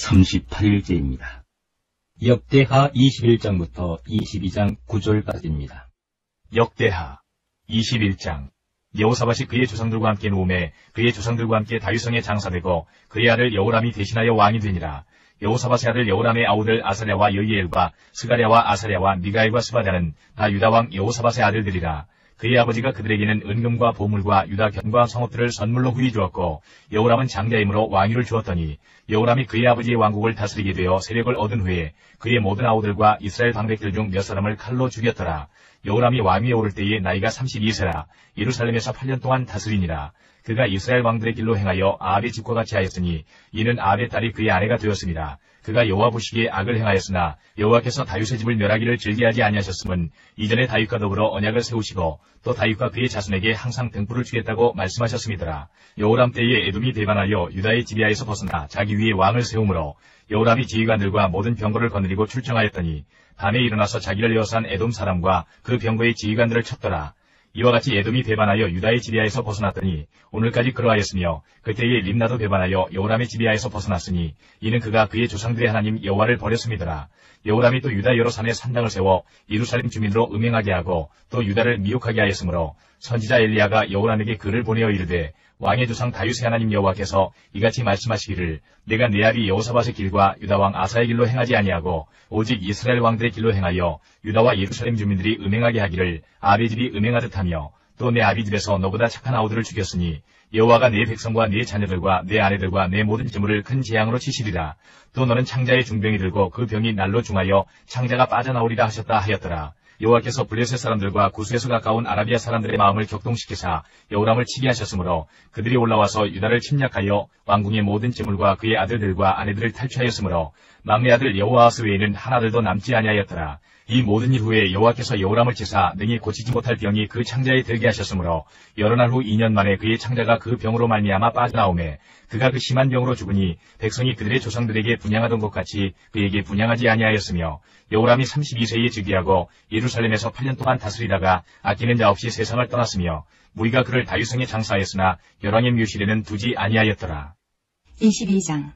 38일째입니다. 역대하 21장부터 22장 9절까지입니다. 역대하 21장. 여호사밧이 그의 조상들과 함께 누움에 그의 조상들과 함께 다윗성에 장사되고 그의 아들 여호람이 대신하여 왕이 되니라. 여호사밧의 아들 여호람의 아우들 아사랴와 여이엘과 스가랴와 아사랴와 미가엘과 스바랴는 다 유다왕 여호사밧의 아들들이라. 그의 아버지가 그들에게는 은금과 보물과 유다 견과 성읍들을 선물로 후히 주었고 여호람은 장자이므로 왕위를 주었더니 여호람이 그의 아버지의 왕국을 다스리게 되어 세력을 얻은 후에 그의 모든 아우들과 이스라엘 방백들 중 몇 사람을 칼로 죽였더라. 여호람이 왕위에 오를 때에 나이가 32세라 예루살렘에서 8년 동안 다스리니라. 그가 이스라엘 왕들의 길로 행하여 아합의 집과 같이 하였으니 이는 아합의 딸이 그의 아내가 되었습니다. 그가 여호와 보시기에 악을 행하였으나 여호와께서 다윗의 집을 멸하기를 즐겨하지 아니하셨음은 이전에 다윗과 더불어 언약을 세우시고 또 다윗과 그의 자손에게 항상 등불을 주겠다고 말씀하셨음이더라. 여호람 때에 에돔이 배반하여 유다의 지비아에서 벗어나 자기 위에 왕을 세우므로 여호람이 지휘관들과 모든 병거를 거느리고 출정하였더니 밤에 일어나서 자기를 에워싼 에돔 사람과 그 병거의 지휘관들을 쳤더라. 이와 같이 에돔이 배반하여 유다의 지비아에서 벗어났더니 오늘까지 그러하였으며 그때에 림나도 배반하여 여호람의 지비아에서 벗어났으니 이는 그가 그의 조상들의 하나님 여호와를 버렸음이더라. 여호람이 또 유다 여러 산에 산당을 세워 예루살렘 주민으로 음행하게 하고 또 유다를 미혹하게 하였으므로 선지자 엘리야가 여호람에게 글을 보내어 이르되 왕의 조상 다윗의 하나님 여호와께서 이같이 말씀하시기를 내가 내 아비 여호사밧의 길과 유다 왕 아사의 길로 행하지 아니하고 오직 이스라엘 왕들의 길로 행하여 유다와 예루살렘 주민들이 음행하게 하기를 아비 집이 음행하듯 하며 또 내 아비 집에서 너보다 착한 아우들을 죽였으니 여호와가 내 백성과 내 자녀들과 내 아내들과 내 모든 재물을 큰 재앙으로 치시리라. 또 너는 창자의 중병이 들고 그 병이 날로 중하여 창자가 빠져나오리라 하셨다 하였더라. 여호와께서 블레셋 사람들과 구스에서 가까운 아라비아 사람들의 마음을 격동시키사 여호람을 치게 하셨으므로 그들이 올라와서 유다를 침략하여 왕궁의 모든 재물과 그의 아들들과 아내들을 탈취하였으므로 막내 아들 여호아하스 외에는 하나들도 남지 아니하였더라. 이 모든 일 후에 여호와께서 여호람을 치사 능히 고치지 못할 병이 그 창자에 들게 하셨으므로 여러 날 후 2년 만에 그의 창자가 그 병으로 말미암아 빠져나오매 그가 그 심한 병으로 죽으니 백성이 그들의 조상들에게 분향하던 것 같이 그에게 분향하지 아니하였으며 여호람이 32세에 즉위하고 예루살렘에서 8년 동안 다스리다가 아끼는 자 없이 세상을 떠났으며 무리가 그를 다윗성에 장사하였으나 열왕의 묘실에는 두지 아니하였더라. 22장.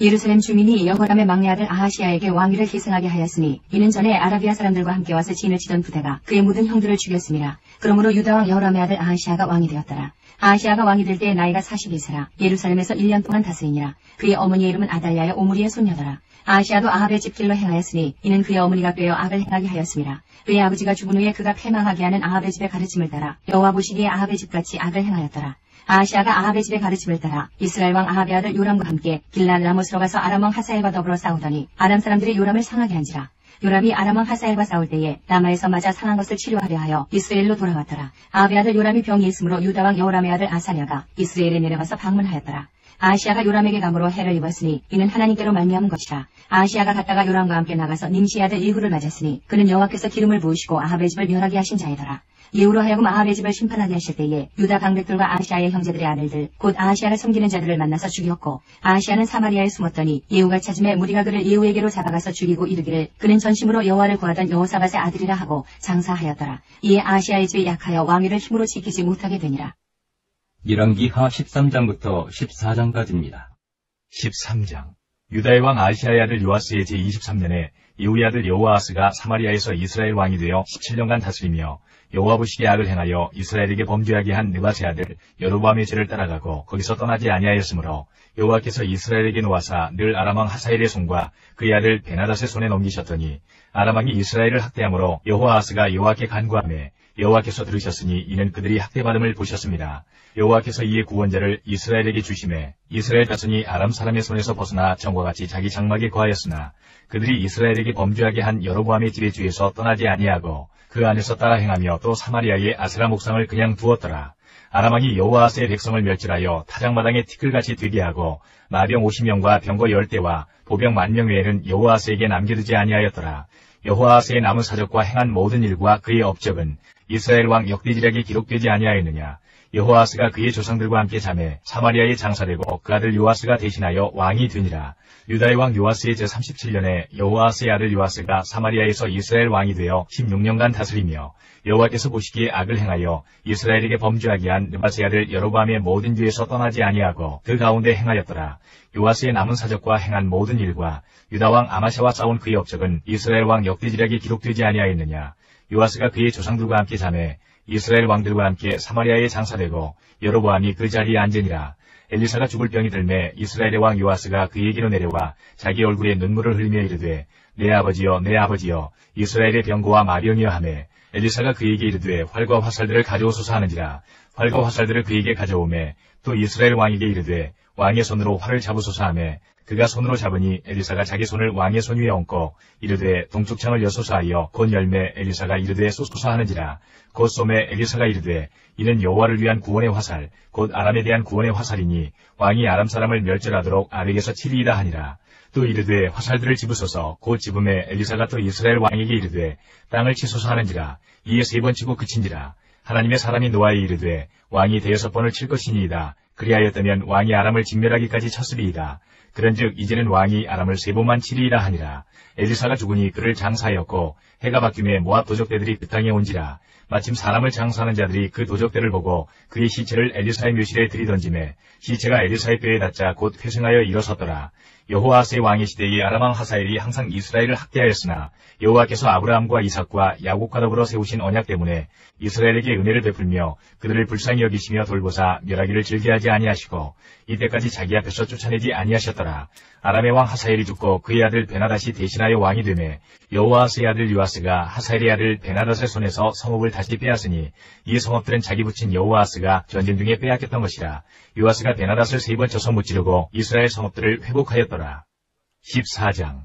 예루살렘 주민이 여호람의 막내 아들 아하시야에게 왕위를 계승하게 하였으니 이는 전에 아라비아 사람들과 함께 와서 진을 치던 부대가 그의 모든 형들을 죽였음이라. 그러므로 유다왕 여호람의 아들 아하시야가 왕이 되었더라. 아하시야가 왕이 될 때에 나이가 42세라 예루살렘에서 1년 동안 다스리니라. 그의 어머니의 이름은 아달랴의 오므리의 손녀더라. 아하시야도 아합의 집길로 행하였으니 이는 그의 어머니가 꾀어 악을 행하게 하였음이라. 그의 아버지가 죽은 후에 그가 패망하게 하는 아합의 집의 가르침을 따라 여호와 보시기에 아합의 집같이 악을 행하였더라. 아하시야가 아합의 집의 가르침을 따라 이스라엘 왕 아합의 아들 요람과 함께 길랄 라못으로 가서 아람 왕 하사엘과 더불어 싸우더니 아람 사람들이 요람을 상하게 한지라. 요람이 아람 왕 하사엘과 싸울 때에 라마에서 맞아 상한 것을 치료하려 하여 이스라엘로 돌아왔더라. 아합의 아들 요람이 병이 있으므로 유다 왕 여호람의 아들 아사랴가 이스라엘에 내려가서 방문하였더라. 아하시야가 요람에게 감으로 해를 입었으니 이는 하나님께로 말미암은 것이라. 아하시야가 갔다가 요람과 함께 나가서 nim시의 아들 예후를 맞았으니 그는 여호와께서 기름을 부으시고 아합의 집을 멸하게 하신 자이더라. 예후로 하여금 아합의 집을 심판하게 하실 때에 유다 방백들과 아하시야의 형제들의 아들들 곧 아하시야를 섬기는 자들을 만나서 죽였고 아하시야는 사마리아에 숨었더니 예후가 찾음에 무리가 그를 예후에게로 잡아가서 죽이고 이르기를 그는 전심으로 여호와를 구하던 여호사밧의 아들이라 하고 장사하였더라. 이에 아하시야의 집이 약하여 왕위를 힘으로 지키지 못하게 되니라. 열왕기하 13장부터 14장까지입니다. 13장. 유다의 왕 아하시야의 아들 요아스의 제23년에 예후의 아들 여호아하스가 사마리아에서 이스라엘 왕이 되어 17년간 다스리며 여호와 보시기에 악을 행하여 이스라엘에게 범죄하게 한 느밧의 아들 여로보암의 죄를 따라가고 거기서 떠나지 아니하였으므로 여호와께서 이스라엘에게 놓아사 늘 아람 왕 하사엘의 손과 그의 아들 베나닷의 손에 넘기셨더니 아람 왕이 이스라엘을 학대함으로 여호아하스가 여호와께 간구하매 여호와께서 들으셨으니 이는 그들이 학대받음을 보셨습니다. 여호와께서 이에 구원자를 이스라엘에게 주심에 이스라엘 자손이 아람 사람의 손에서 벗어나 전과 같이 자기 장막에 거하였으나 그들이 이스라엘에게 범죄하게 한 여로보암의 집의 주에서 떠나지 아니하고 그 안에서 따라 행하며 또 사마리아의 아세라 목상을 그냥 두었더라. 아람 왕이 여호아하스의 백성을 멸절하여 타작마당에 티끌같이 되게 하고 마병 50명과 병거 10대와 보병 10,000명 외에는 여호아하스에게 남겨두지 아니하였더라. 여호아하스의 남은 사적과 행한 모든 일과 그의 업적은 이스라엘 왕 역대지략에 기록되지 아니하였느냐. 여호아스가 그의 조상들과 함께 잠에 사마리아에 장사되고 그 아들 요아스가 대신하여 왕이 되니라. 유다의 왕 요아스의 제37년에 여호아스의 아들 요아스가 사마리아에서 이스라엘 왕이 되어 16년간 다스리며 여호와께서 보시기에 악을 행하여 이스라엘에게 범죄하게 한 느밧의 아들 여로보암의 모든 죄에서 떠나지 아니하고 그 가운데 행하였더라. 요아스의 남은 사적과 행한 모든 일과 유다 왕 아마샤와 싸운 그의 업적은 이스라엘 왕 역대지략에 기록되지 아니하였느냐. 요아스가 그의 조상들과 함께 잠에 이스라엘 왕들과 함께 사마리아에 장사되고 여로보암이 그 자리에 앉으니라. 엘리사가 죽을 병이 들매 이스라엘의 왕 요아스가 그에게로 내려와 자기 얼굴에 눈물을 흘리며 이르되 내 아버지여 내 아버지여 이스라엘의 병고와 마병이여 하매 엘리사가 그에게 이르되 활과 화살들을 가져오소서 하는지라. 활과 화살들을 그에게 가져오매 또 이스라엘 왕에게 이르되 왕의 손으로 활을 잡으소서 하매 그가 손으로 잡으니 엘리사가 자기 손을 왕의 손 위에 얹고 이르되 동쪽 창을 여소서 하여 곧 열매 엘리사가 이르되 쏘소서 하는지라. 곧 쏘매 엘리사가 이르되 이는 여호와를 위한 구원의 화살 곧 아람에 대한 구원의 화살이니 왕이 아람 사람을 멸절하도록 아벡에서 치리이다 하니라. 또 이르되 화살들을 집으소서. 곧 집음에 엘리사가 또 이스라엘 왕에게 이르되 땅을 치소서 하는지라. 이에 3번 치고 그친지라. 하나님의 사람이 노아에 이르되 왕이 6번을 칠 것이니이다. 그리하였다면 왕이 아람을 진멸하기까지 쳤으리이다. 그런즉 이제는 왕이 아람을 3번만 치리이라 하니라. 엘리사가 죽으니 그를 장사하였고 해가 바뀌매 모압 도적대들이 그 땅에 온지라. 마침 사람을 장사하는 자들이 그 도적대를 보고 그의 시체를 엘리사의 묘실에 들이던지매 시체가 엘리사의 뼈에 닿자 곧 회생하여 일어섰더라. 여호아스의 왕의 시대에 아람 왕 하사엘이 항상 이스라엘을 학대하였으나 여호와께서 아브라함과 이삭과 야곱과 더불어 세우신 언약 때문에 이스라엘에게 은혜를 베풀며 그들을 불쌍히 여기시며 돌보사 멸하기를 즐겨하지 아니하시고 이때까지 자기 앞에서 쫓아내지 아니하셨더라. 아람의 왕 하사엘이 죽고 그의 아들 베나닷이 대신하여 왕이 되매 여호아스의 아들 요아스가 하사엘의 아들 베나닷의 손에서 성읍을 다시 빼앗으니 이 성읍들은 자기 붙인 여호아스가 전쟁 중에 빼앗겼던 것이라. 요아스가 베나닷을 3번 쳐서 무찌르고 이스라엘 성읍들을 회복하였더라. 14장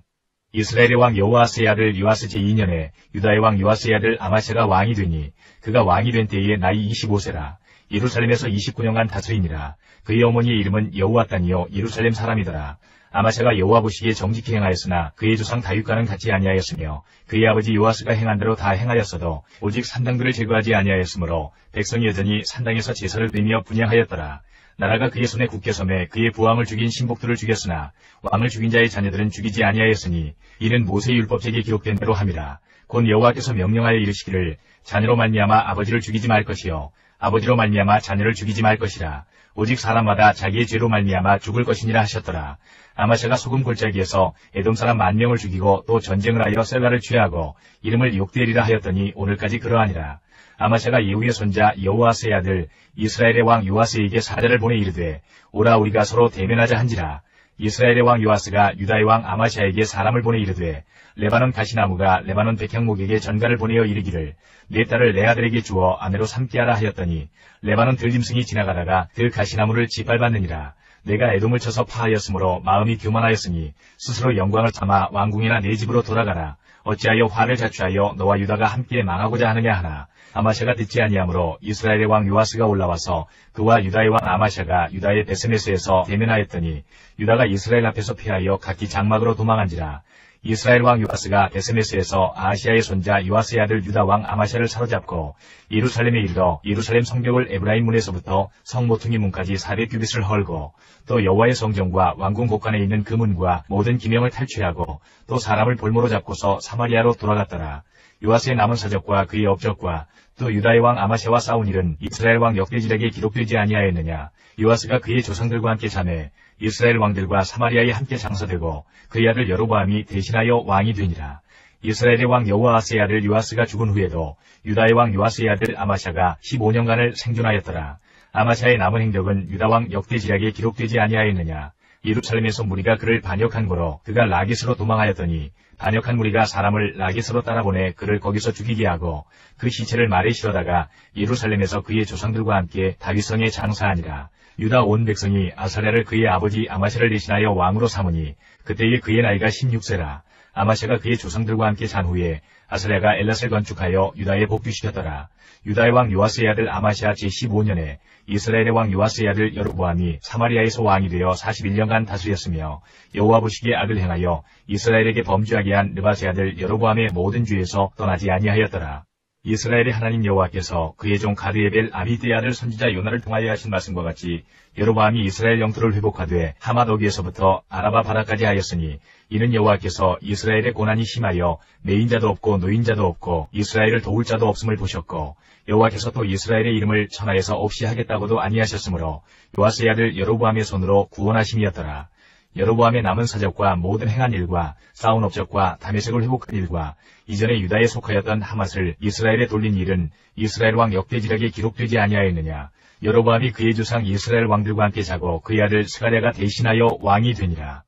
이스라엘의 왕 여호아스의 아들 요아스 제2년에 유다의 왕 요아스의 아들 아마샤가 왕이 되니 그가 왕이 된 때에 나이 25세라. 예루살렘에서 29년간 다스리니라. 그의 어머니의 이름은 여호와단이요 예루살렘 사람이더라. 아마샤가 여호와 보시기에 정직히 행하였으나 그의 조상 다윗과는 같이 아니하였으며 그의 아버지 요아스가 행한 대로 다 행하였어도 오직 산당들을 제거하지 아니하였으므로 백성이 여전히 산당에서 제사를 드리며 분향하였더라. 나라가 그의 손에 굳게 섬에 그의 부왕을 죽인 신복들을 죽였으나 왕을 죽인 자의 자녀들은 죽이지 아니하였으니 이는 모세의 율법책에 기록된 대로 함이라. 곧 여호와께서 명령하여 이르시기를 자녀로 말미암아 아버지를 죽이지 말 것이요 아버지로 말미암아 자녀를 죽이지 말 것이라. 오직 사람마다 자기의 죄로 말미암아 죽을 것이니라 하셨더라. 아마샤가 소금 골짜기에서 에돔 사람 10,000명을 죽이고 또 전쟁을 하여 셀라를 취하고 이름을 욕되리라 하였더니 오늘까지 그러하니라. 아마샤가 예후의 손자 여호아스의 아들 이스라엘의 왕 요아스에게 사자를 보내 이르되 오라 우리가 서로 대면하자 한지라. 이스라엘의 왕 요아스가 유다의 왕 아마샤에게 사람을 보내 이르되 레바논 가시나무가 레바논 백향목에게 전가를 보내어 이르기를 내 딸을 내 아들에게 주어 아내로 삼게 하라 하였더니 레바논 들짐승이 지나가다가 그 가시나무를 짓밟았느니라. 내가 에돔을 쳐서 파하였으므로 마음이 교만하였으니 스스로 영광을 삼아 왕궁이나 내 집으로 돌아가라. 어찌하여 화를 자초하여 너와 유다가 함께 망하고자 하느냐 하나. 아마샤가 듣지 아니하므로 이스라엘의 왕 요아스가 올라와서 그와 유다의 왕 아마샤가 유다의 베스메스에서 대면하였더니 유다가 이스라엘 앞에서 피하여 각기 장막으로 도망한지라. 이스라엘 왕 요아스가 베스메스에서 아하시아의 손자 요아스의 아들 유다 왕 아마샤를 사로잡고 예루살렘에 이르러 예루살렘 성벽을 에브라임 문에서부터 성 모퉁이 문까지 400규빗을 헐고 또 여호와의 성전과 왕궁 곳간에 있는 그 문과 모든 기명을 탈취하고 또 사람을 볼모로 잡고서 사마리아로 돌아갔더라. 요아스의 남은 사적과 그의 업적과 또 유다의 왕 아마샤와 싸운 일은 이스라엘 왕 역대지략에 기록되지 아니하였느냐. 요아스가 그의 조상들과 함께 자매 이스라엘 왕들과 사마리아에 함께 장사되고 그의 아들 여로보암이 대신하여 왕이 되니라. 이스라엘의 왕 여호아스의 아들 요아스가 죽은 후에도 유다의 왕 요아스의 아들 아마샤가 15년간을 생존하였더라. 아마샤의 남은 행적은 유다 왕 역대지략에 기록되지 아니하였느냐. 예루살렘에서 무리가 그를 반역한 거로 그가 라깃으로 도망하였더니 반역한 무리가 사람을 라깃으로 따라보내 그를 거기서 죽이게 하고 그 시체를 말에 실어다가 예루살렘에서 그의 조상들과 함께 다윗성에 장사하니라. 유다 온 백성이 아사랴를 그의 아버지 아마샤를 대신하여 왕으로 삼으니 그때에 그의 나이가 16세라. 아마샤가 그의 조상들과 함께 잔 후에 아사랴가 엘랏을 건축하여 유다에 복귀시켰더라. 유다의 왕 요아스의 아들 아마샤 제15년에 이스라엘의 왕 요아스의 아들 여로보암이 사마리아에서 왕이 되어 41년간 다스렸으며 여호와 보시기에 악을 행하여 이스라엘에게 범죄하게 한 느밧의 아들 여로보암의 모든 죄에서 떠나지 아니하였더라. 이스라엘의 하나님 여호와께서 그의 종 가드의 벨 아비드야를 선지자 요나를 통하여 하신 말씀과 같이 여로보암이 이스라엘 영토를 회복하되 하맛 어귀에서부터 아라바 바라까지 하였으니 이는 여호와께서 이스라엘의 고난이 심하여 매인자도 없고 노인자도 없고 이스라엘을 도울 자도 없음을 보셨고 여호와께서 또 이스라엘의 이름을 천하에서 없이 하겠다고도 아니하셨으므로 요아스의 아들 여로보암의 손으로 구원하심이었더라. 여로보암의 남은 사적과 모든 행한 일과 쌓은 업적과 다메섹을 회복한 일과 이전에 유다에 속하였던 하맛을 이스라엘에 돌린 일은 이스라엘 왕 역대지력에 기록되지 아니하였느냐. 여로보암이 그의 조상 이스라엘 왕들과 함께 자고 그의 아들 스가랴가 대신하여 왕이 되니라.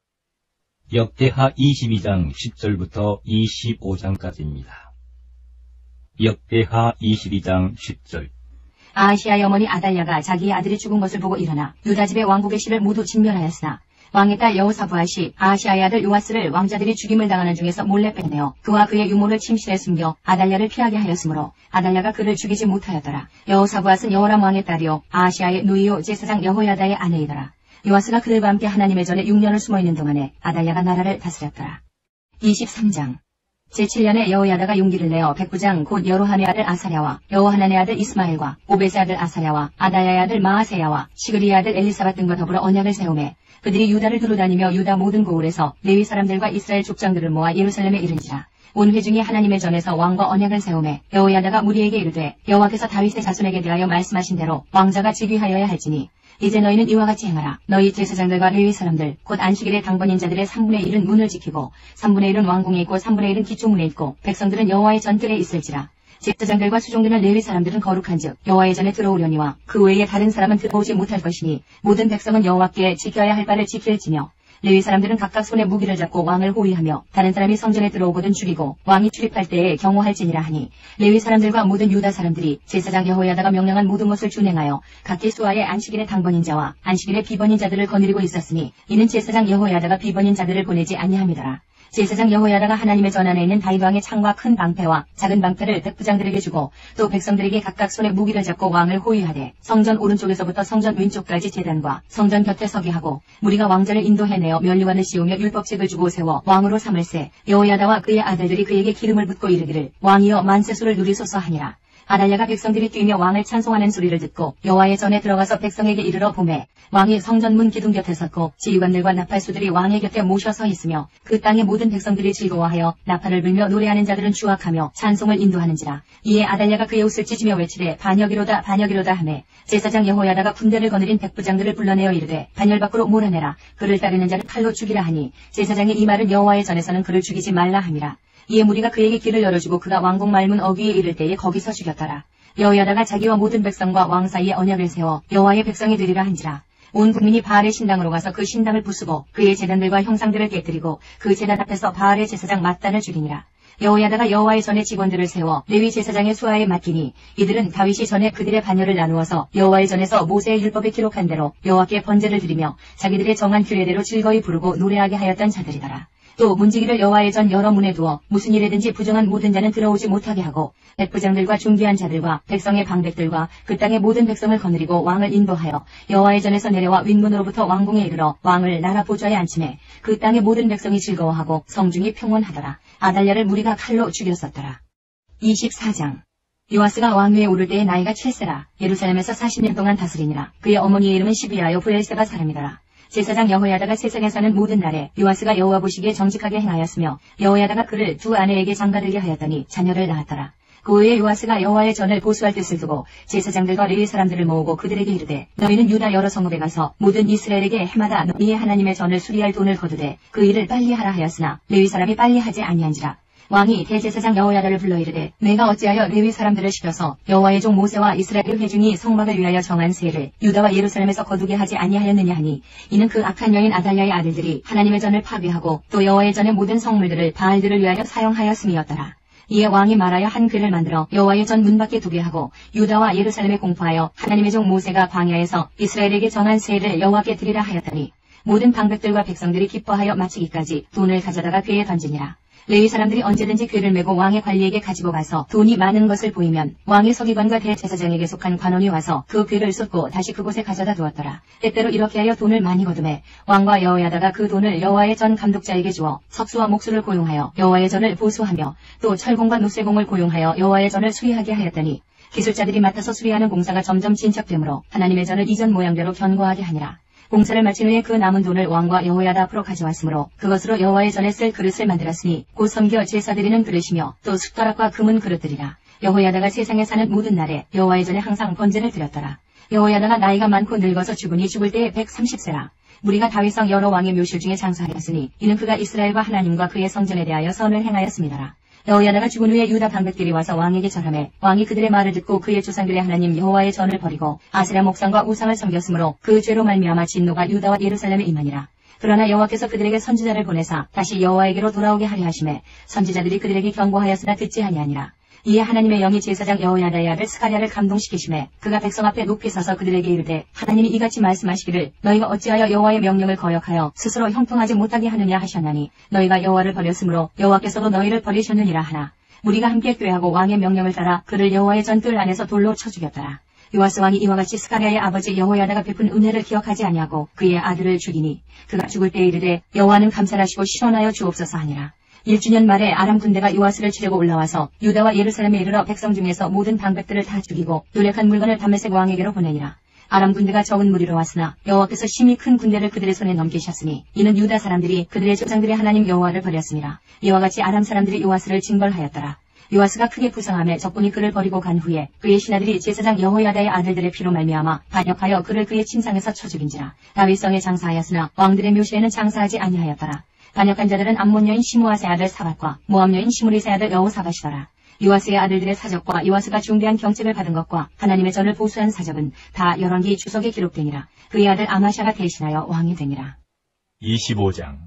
역대하 22장 10절부터 25장까지입니다. 역대하 22장 10절. 아하시아의 어머니 아달랴가 자기의 아들이 죽은 것을 보고 일어나 유다 집의 왕국의 실을 모두 진멸하였으나 왕의 딸 여호사부앗이 아하시아의 아들 요아스를 왕자들이 죽임을 당하는 중에서 몰래 빼내어 그와 그의 유모를 침실에 숨겨 아달랴를 피하게 하였으므로 아달랴가 그를 죽이지 못하였더라. 여호사부앗은 여호람 왕의 딸이요 아하시아의 누이요 제사장 여호야다의 아내이더라. 요아스가 그들과 함께 하나님의 전에 6년을 숨어있는 동안에 아달랴가 나라를 다스렸더라. 23장. 제7년에 여호야다가 용기를 내어 백부장 곧 여로함의 아들 아사랴와 여호하난의 아들 이스마엘과 오벳의 아들 아사랴와 아다야의 아들 마아세야와 시그리의 아들 엘리사밧 등과 더불어 언약을 세우매 그들이 유다를 두루다니며 유다 모든 고을에서 레위 사람들과 이스라엘 족장들을 모아 예루살렘에 이른지라. 온 회중이 하나님의 전에서 왕과 언약을 세우매 여호야다가 무리에게 이르되 여호와께서 다윗의 자손에게 대하여 말씀하신 대로 왕자가 즉위하여야 할지니 이제 너희는 이와 같이 행하라. 너희 제사장들과 레위 사람들 곧 안식일의 당번인 자들의 3분의 1은 문을 지키고 3분의 1은 왕궁에 있고 3분의 1은 기초문에 있고 백성들은 여호와의 전뜰에 있을지라. 제사장들과 수종들은 레위 사람들은 거룩한즉 여호와의 전에 들어오려니와 그 외에 다른 사람은 들어오지 못할 것이니 모든 백성은 여호와께 지켜야 할 바를 지킬지며 레위 사람들은 각각 손에 무기를 잡고 왕을 호위하며 다른 사람이 성전에 들어오거든 죽이고 왕이 출입할 때에 경호할지니라 하니 레위 사람들과 모든 유다 사람들이 제사장 여호야다가 명령한 모든 것을 준행하여 각기 수하의 안식일의 당번인 자와 안식일의 비번인 자들을 거느리고 있었으니 이는 제사장 여호야다가 비번인 자들을 보내지 아니함이더라. 제사장 여호야다가 하나님의 전 안에 있는 다윗 왕의 창과 큰 방패와 작은 방패를 백부장들에게 주고 또 백성들에게 각각 손에 무기를 잡고 왕을 호위하되 성전 오른쪽에서부터 성전 왼쪽까지 제단과 성전 곁에 서게 하고 무리가 왕자를 인도해내어 면류관을 씌우며 율법책을 주고 세워 왕으로 삼을세. 여호야다와 그의 아들들이 그에게 기름을 붓고 이르기를 왕이여 만세수를 누리소서 하니라. 아달랴가 백성들이 뛰며 왕을 찬송하는 소리를 듣고 여호와의 전에 들어가서 백성에게 이르러 보매 왕이 성전문 기둥 곁에 섰고 지휘관들과 나팔수들이 왕의 곁에 모셔 서 있으며 그 땅의 모든 백성들이 즐거워하여 나팔을 불며 노래하는 자들은 주악하며 찬송을 인도하는지라. 이에 아달랴가 그의 옷을 찢으며 외치되 반역이로다 반역이로다 하매 제사장 여호야다가 군대를 거느린 백부장들을 불러내어 이르되 반열 밖으로 몰아내라. 그를 따르는 자를 칼로 죽이라 하니 제사장이 이 말은 여호와의 전에서는 그를 죽이지 말라 함이라. 이에 무리가 그에게 길을 열어주고 그가 왕궁 말문 어귀에 이를 때에 거기서 죽였더라. 여호야다가 자기와 모든 백성과 왕 사이에 언약을 세워 여호와의 백성이 되리라 한지라. 온 국민이 바알의 신당으로 가서 그 신당을 부수고 그의 제단들과 형상들을 깨뜨리고 그 제단 앞에서 바알의 제사장 맏단을 죽이니라. 여호야다가 여호와의 전에 직원들을 세워 레위 제사장의 수하에 맡기니 이들은 다윗이 전에 그들의 반열을 나누어서 여호와의 전에서 모세의 율법에 기록한 대로 여호와께 번제를 드리며 자기들의 정한 규례대로 즐거이 부르고 노래하게 하였던 자들이더라. 또 문지기를 여호와의 전 여러 문에 두어 무슨 일에든지 부정한 모든 자는 들어오지 못하게 하고 백부장들과 중기한 자들과 백성의 방백들과 그 땅의 모든 백성을 거느리고 왕을 인도하여 여호와의 전에서 내려와 윗문으로부터 왕궁에 이르러 왕을 나라 보좌에 앉히매 그 땅의 모든 백성이 즐거워하고 성중이 평온하더라. 아달랴를 무리가 칼로 죽였었더라. 24장. 요아스가 왕위에 오를 때의 나이가 7세라. 예루살렘에서 40년 동안 다스리니라. 그의 어머니의 이름은 시비아요 브엘세바 사람이더라. 제사장 여호야다가 세상에 사는 모든 날에 요아스가 여호와 보시기에 정직하게 행하였으며 여호야다가 그를 두 아내에게 장가들게 하였더니 자녀를 낳았더라. 그 후에 요아스가 여호와의 전을 보수할 뜻을 두고 제사장들과 레위 사람들을 모으고 그들에게 이르되 너희는 유다 여러 성읍에 가서 모든 이스라엘에게 해마다 너희의 하나님의 전을 수리할 돈을 거두되 그 일을 빨리 하라 하였으나 레위 사람이 빨리 하지 아니한지라. 왕이 대제사장 여호야다를 불러 이르되 내가 어찌하여 레위 사람들을 시켜서 여호와의 종 모세와 이스라엘 회중이 성막을 위하여 정한 세를 유다와 예루살렘에서 거두게 하지 아니하였느냐 하니 이는 그 악한 여인 아달랴의 아들들이 하나님의 전을 파괴하고 또 여호와의 전의 모든 성물들을 바알들을 위하여 사용하였음이었더라. 이에 왕이 말하여 한 글을 만들어 여호와의 전 문 밖에 두게 하고 유다와 예루살렘에 공포하여 하나님의 종 모세가 광야에서 이스라엘에게 정한 세를 여호와께 드리라 하였더니 모든 방백들과 백성들이 기뻐하여 마치기까지 돈을 가져다가 궤에 던지니라. 레위 사람들이 언제든지 궤를 메고 왕의 관리에게 가지고 가서 돈이 많은 것을 보이면 왕의 서기관과 대제사장에게 속한 관원이 와서 그 궤를 쏟고 다시 그곳에 가져다 두었더라. 때때로 이렇게 하여 돈을 많이 거두매 왕과 여호야다가 그 돈을 여호와의 전 감독자에게 주어 석수와 목수를 고용하여 여호와의 전을 보수하며 또 철공과 노쇠공을 고용하여 여호와의 전을 수리하게 하였더니 기술자들이 맡아서 수리하는 공사가 점점 진척되므로 하나님의 전을 이전 모양대로 견고하게 하니라. 공사를 마친 후에 그 남은 돈을 왕과 여호야다 앞으로 가져왔으므로 그것으로 여호와의 전에 쓸 그릇을 만들었으니 곧 섬겨 제사드리는 그릇이며 또 숟가락과 금은 그릇들이라. 여호야다가 세상에 사는 모든 날에 여호와의 전에 항상 번제를 드렸더라. 여호야다가 나이가 많고 늙어서 죽으니 죽을 때에 130세라. 무리가 다윗성 여러 왕의 묘실 중에 장사하였으니 이는 그가 이스라엘과 하나님과 그의 성전에 대하여 선을 행하였습니다라. 여호야다가 죽은 후에 유다 방백들이 와서 왕에게 절하매 왕이 그들의 말을 듣고 그의 조상들의 하나님 여호와의 전을 버리고 아세라 목상과 우상을 섬겼으므로 그 죄로 말미암아 진노가 유다와 예루살렘에 임하니라. 그러나 여호와께서 그들에게 선지자를 보내사 다시 여호와에게로 돌아오게 하려 하심에 선지자들이 그들에게 경고하였으나 듣지 아니하니라. 이에 하나님의 영이 제사장 여호야다의 아들 스가랴를 감동시키심에 그가 백성 앞에 높이 서서 그들에게 이르되 하나님이 이같이 말씀하시기를 너희가 어찌하여 여호와의 명령을 거역하여 스스로 형통하지 못하게 하느냐 하셨나니 너희가 여호와를 버렸으므로 여호와께서도 너희를 버리셨느니라 하나 무리가 함께 꾀하고 왕의 명령을 따라 그를 여호와의 전뜰 안에서 돌로 쳐 죽였더라. 요아스 왕이 이와 같이 스가랴의 아버지 여호야다가 베푼 은혜를 기억하지 아니하고 그의 아들을 죽이니 그가 죽을 때에 이르되 여호와는 감찰하시고 실현하여 주옵소서 하니라. 1주년 말에 아람 군대가 요아스를 치려고 올라와서 유다와 예루살렘에 이르러 백성 중에서 모든 방백들을 다 죽이고 노력한 물건을 다메섹 왕에게로 보내니라. 아람 군대가 적은 무리로 왔으나 여호와께서 심히 큰 군대를 그들의 손에 넘기셨으니 이는 유다 사람들이 그들의 조상들의 하나님 여호와를 버렸습니다. 이와 같이 아람 사람들이 요아스를 징벌하였더라. 요아스가 크게 부상하며 적군이 그를 버리고 간 후에 그의 신하들이 제사장 여호야다의 아들들의 피로 말미암아 반역하여 그를 그의 침상에서 쳐 죽인지라. 다윗성에 장사하였으나 왕들의 묘실에는 장사하지 아니하였더라. 반역한 자들은 암몬 여인 시므아세 아들 사밧과 모압 여인 시므리세 아들 여호사밧이더라. 요아스의 아들들의 사적과 요아스가 중대한 경책을 받은 것과 하나님의 전을 보수한 사적은 다 열왕기 주석에 기록되니라. 그의 아들 아마샤가 대신하여 왕이 되니라. 25장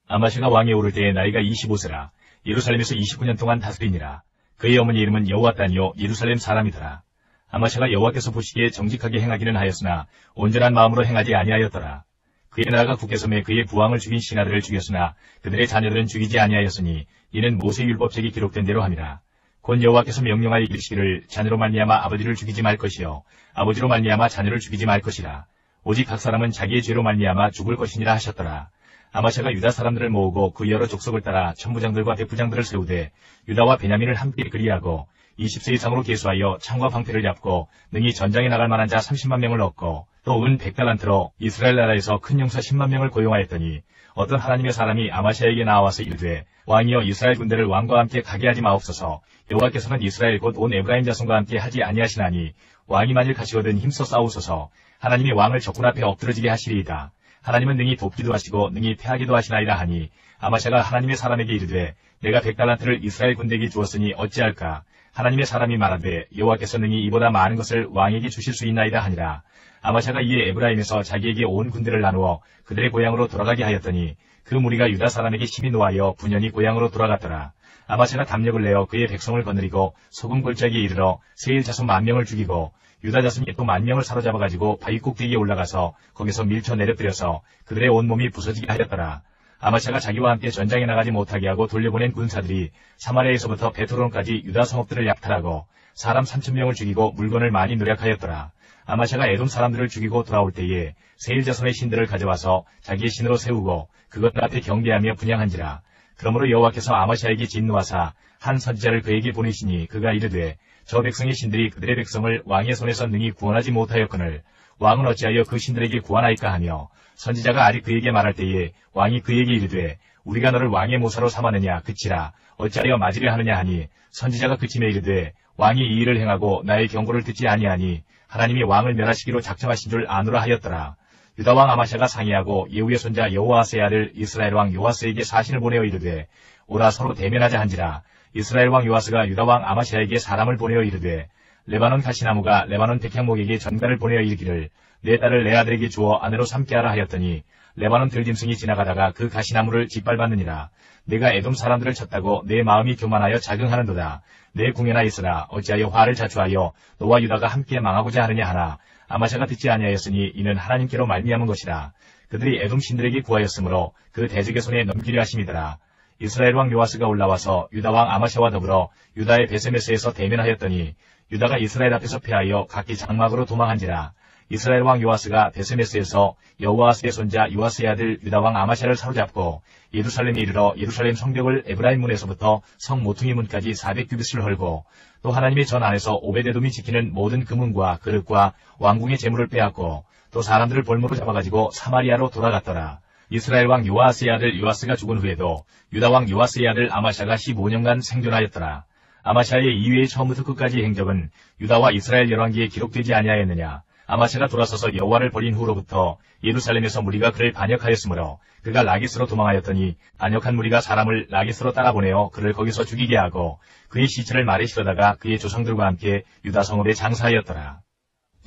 아마샤가 왕에 오를 때에 나이가 25세라. 예루살렘에서 29년 동안 다스리니라. 그의 어머니 이름은 여호와따니요 예루살렘 사람이더라. 아마샤가 여호와께서 보시기에 정직하게 행하기는 하였으나 온전한 마음으로 행하지 아니하였더라. 그의 나라가 국계섬에 그의 부왕을 죽인 신하들을 죽였으나 그들의 자녀들은 죽이지 아니하였으니 이는 모세율법책이 기록된 대로 함이라. 곧 여호와께서 명령하여 이르시기를 자녀로 말미암아 아버지를 죽이지 말 것이요 아버지로 말미암아 자녀를 죽이지 말 것이라. 오직 각 사람은 자기의 죄로 말미암아 죽을 것이니라 하셨더라. 아마샤가 유다 사람들을 모으고 그 여러 족속을 따라 천부장들과 대부장들을 세우되 유다와 베냐민을 함께 그리하고 20세 이상으로 계수하여 창과 방패를 잡고 능히 전장에 나갈 만한 자 30만 명을 얻고 또 은 100달란트로 이스라엘 나라에서 큰 용사 10만 명을 고용하였더니 어떤 하나님의 사람이 아마샤에게 나와서 이르되 왕이여 이스라엘 군대를 왕과 함께 가게 하지 마옵소서. 여호와께서는 이스라엘 곧 온 에브라임 자손과 함께 하지 아니하시나니 왕이 만일 가시거든 힘써 싸우소서. 하나님이 왕을 적군 앞에 엎드러지게 하시리이다. 하나님은 능히 돕기도 하시고 능히 패하기도 하시나이다 하니 아마샤가 하나님의 사람에게 이르되 내가 100달란트를 이스라엘 군대에게 주었으니 어찌할까. 하나님의 사람이 말하되 여호와께서 능히 이보다 많은 것을 왕에게 주실 수 있나이다 하니라. 아마샤가 이에 에브라임에서 자기에게 온 군대를 나누어 그들의 고향으로 돌아가게 하였더니 그 무리가 유다 사람에게 심히 노하여 분연히 고향으로 돌아갔더라. 아마샤가 담력을 내어 그의 백성을 거느리고 소금 골짜기에 이르러 세일 자손 10,000명을 죽이고 유다 자손이 또 10,000명을 사로잡아가지고 바위 꼭대기에 올라가서 거기서 밀쳐 내려뜨려서 그들의 온몸이 부서지게 하였더라. 아마샤가 자기와 함께 전장에 나가지 못하게 하고 돌려보낸 군사들이 사마리아에서부터 베토론까지 유다 성읍들을 약탈하고 사람 3,000명을 죽이고 물건을 많이 누락하였더라. 아마샤가 에돔 사람들을 죽이고 돌아올 때에 세일 자손의 신들을 가져와서 자기의 신으로 세우고 그것들 앞에 경배하며 분향한지라. 그러므로 여호와께서 아마샤에게 진노하사 한 선지자를 그에게 보내시니 그가 이르되 저 백성의 신들이 그들의 백성을 왕의 손에서 능히 구원하지 못하였거늘 왕은 어찌하여 그 신들에게 구하나이까 하며 선지자가 아직 그에게 말할 때에 왕이 그에게 이르되 우리가 너를 왕의 모사로 삼았느냐 그치라 어찌하여 맞으려 하느냐 하니 선지자가 그침에 이르되 왕이 이 일을 행하고 나의 경고를 듣지 아니하니 하나님이 왕을 멸하시기로 작정하신 줄 아노라 하였더라. 유다 왕 아마샤가 상의하고 예후의 손자 여호아스의 아들 이스라엘 왕 요아스에게 사신을 보내어 이르되 오라 서로 대면하자 한지라. 이스라엘 왕 요아스가 유다 왕 아마샤에게 사람을 보내어 이르되 레바논 가시나무가 레바논 백향목에게 전가를 보내어 이르기를 내 딸을 내 아들에게 주어 아내로 삼게 하라 하였더니 레바논 들짐승이 지나가다가 그 가시나무를 짓밟았느니라. 내가 에돔 사람들을 쳤다고 내 마음이 교만하여 자긍하는도다. 내 궁에나 있으라 어찌하여 화를 자초하여 너와 유다가 함께 망하고자 하느냐 하나 아마샤가 듣지 아니하였으니 이는 하나님께로 말미암은 것이라. 그들이 에돔 신들에게 구하였으므로 그 대적의 손에 넘기려 하심이더라. 이스라엘 왕 요아스가 올라와서 유다 왕 아마샤와 더불어 유다의 베세메스에서 대면하였더니 유다가 이스라엘 앞에서 패하여 각기 장막으로 도망한지라. 이스라엘 왕 요아스가 베세메스에서 여호아스의 손자 요아스의 아들 유다 왕 아마샤를 사로잡고 예루살렘에 이르러 예루살렘 성벽을 에브라임 문에서부터 성 모퉁이 문까지 400규빗을 헐고 또 하나님의 전 안에서 오베데돔이 지키는 모든 금은과 그릇과 왕궁의 재물을 빼앗고 또 사람들을 볼모로 잡아가지고 사마리아로 돌아갔더라. 이스라엘 왕 요아스의 아들 요아스가 죽은 후에도 유다 왕 요아스의 아들 아마샤가 15년간 생존하였더라. 아마샤의 이후의 처음부터 끝까지 행적은 유다와 이스라엘 열왕기에 기록되지 아니하였느냐. 아마샤가 돌아서서 여호와를 버린 후로부터 예루살렘에서 무리가 그를 반역하였으므로 그가 라기스로 도망하였더니 반역한 무리가 사람을 라기스로 따라보내어 그를 거기서 죽이게 하고 그의 시체를 말에 실어다가 그의 조상들과 함께 유다 성읍에 장사하였더라.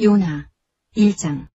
요나 1장.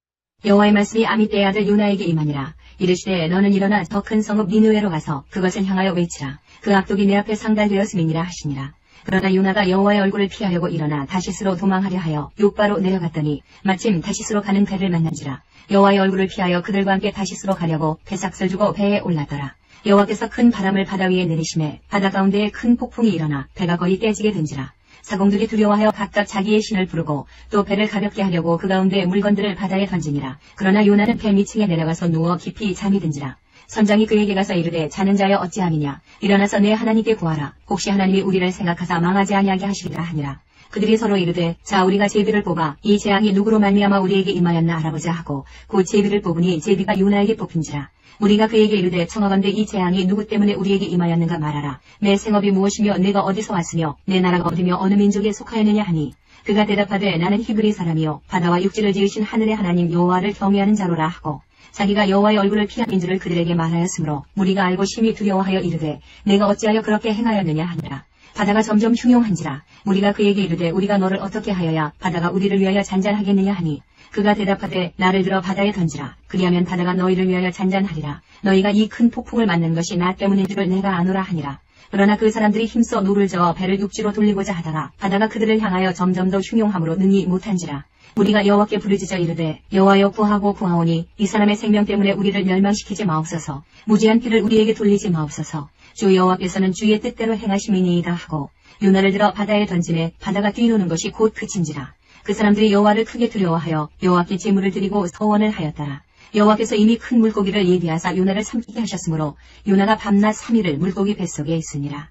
여호와의 말씀이 아미떼의 아들 요나에게 임하니라. 이르시되 너는 일어나 더 큰 성읍 니느웨로 가서 그것을 향하여 외치라. 그 악독이 내 앞에 상달되었음이니라 하시니라. 그러나 요나가 여호와의 얼굴을 피하려고 일어나 다시스로 도망하려 하여 욥바로 내려갔더니 마침 다시스로 가는 배를 만난지라. 여호와의 얼굴을 피하여 그들과 함께 다시스로 가려고 배삭을 주고 배에 올랐더라. 여호와께서 큰 바람을 바다 위에 내리심에 바다 가운데에 큰 폭풍이 일어나 배가 거의 깨지게 된지라. 사공들이 두려워하여 각각 자기의 신을 부르고 또 배를 가볍게 하려고 그 가운데 물건들을 바다에 던지니라. 그러나 요나는 배 밑층에 내려가서 누워 깊이 잠이 든지라. 선장이 그에게 가서 이르되 자는 자여 어찌함이냐. 일어나서 내 하나님께 구하라. 혹시 하나님이 우리를 생각하사 망하지 아니하게 하시리라 하니라. 그들이 서로 이르되 자 우리가 제비를 뽑아 이 재앙이 누구로 말미암아 우리에게 임하였나 알아보자 하고 곧 제비를 뽑으니 제비가 요나에게 뽑힌지라. 우리가 그에게 이르되 청하건대 이 재앙이 누구 때문에 우리에게 임하였는가 말하라. 내 생업이 무엇이며 내가 어디서 왔으며 내 나라가 어디며 어느 민족에 속하였느냐 하니 그가 대답하되 나는 히브리 사람이요 바다와 육지를 지으신 하늘의 하나님 여호와를 경외하는 자로라 하고 자기가 여호와의 얼굴을 피한 줄을 그들에게 말하였으므로 무리가 알고 심히 두려워하여 이르되 내가 어찌하여 그렇게 행하였느냐 하니라. 바다가 점점 흉용한지라. 무리가 그에게 이르되 우리가 너를 어떻게 하여야 바다가 우리를 위하여 잔잔하겠느냐 하니 그가 대답하되 나를 들어 바다에 던지라. 그리하면 바다가 너희를 위하여 잔잔하리라. 너희가 이 큰 폭풍을 맞는 것이 나 때문인 줄을 내가 아노라 하니라. 그러나 그 사람들이 힘써 노를 저어 배를 육지로 돌리고자 하다가 바다가 그들을 향하여 점점 더 흉용함으로 능히 못한지라. 우리가 여호와께 부르짖어 이르되 여호와여 구하고 구하오니 이 사람의 생명 때문에 우리를 멸망시키지 마옵소서. 무지한 피를 우리에게 돌리지 마옵소서. 주 여호와께서는 주의 뜻대로 행하심이니이다 하고 요나를 들어 바다에 던지매 바다가 뛰노는 것이 곧 그친지라. 그 사람들이 여호와를 크게 두려워하여 여호와께 제물을 드리고 서원을 하였더라. 여호와께서 이미 큰 물고기를 예비하사 요나를 삼키게 하셨으므로 요나가 밤낮 3일을 물고기 뱃속에 있으니라.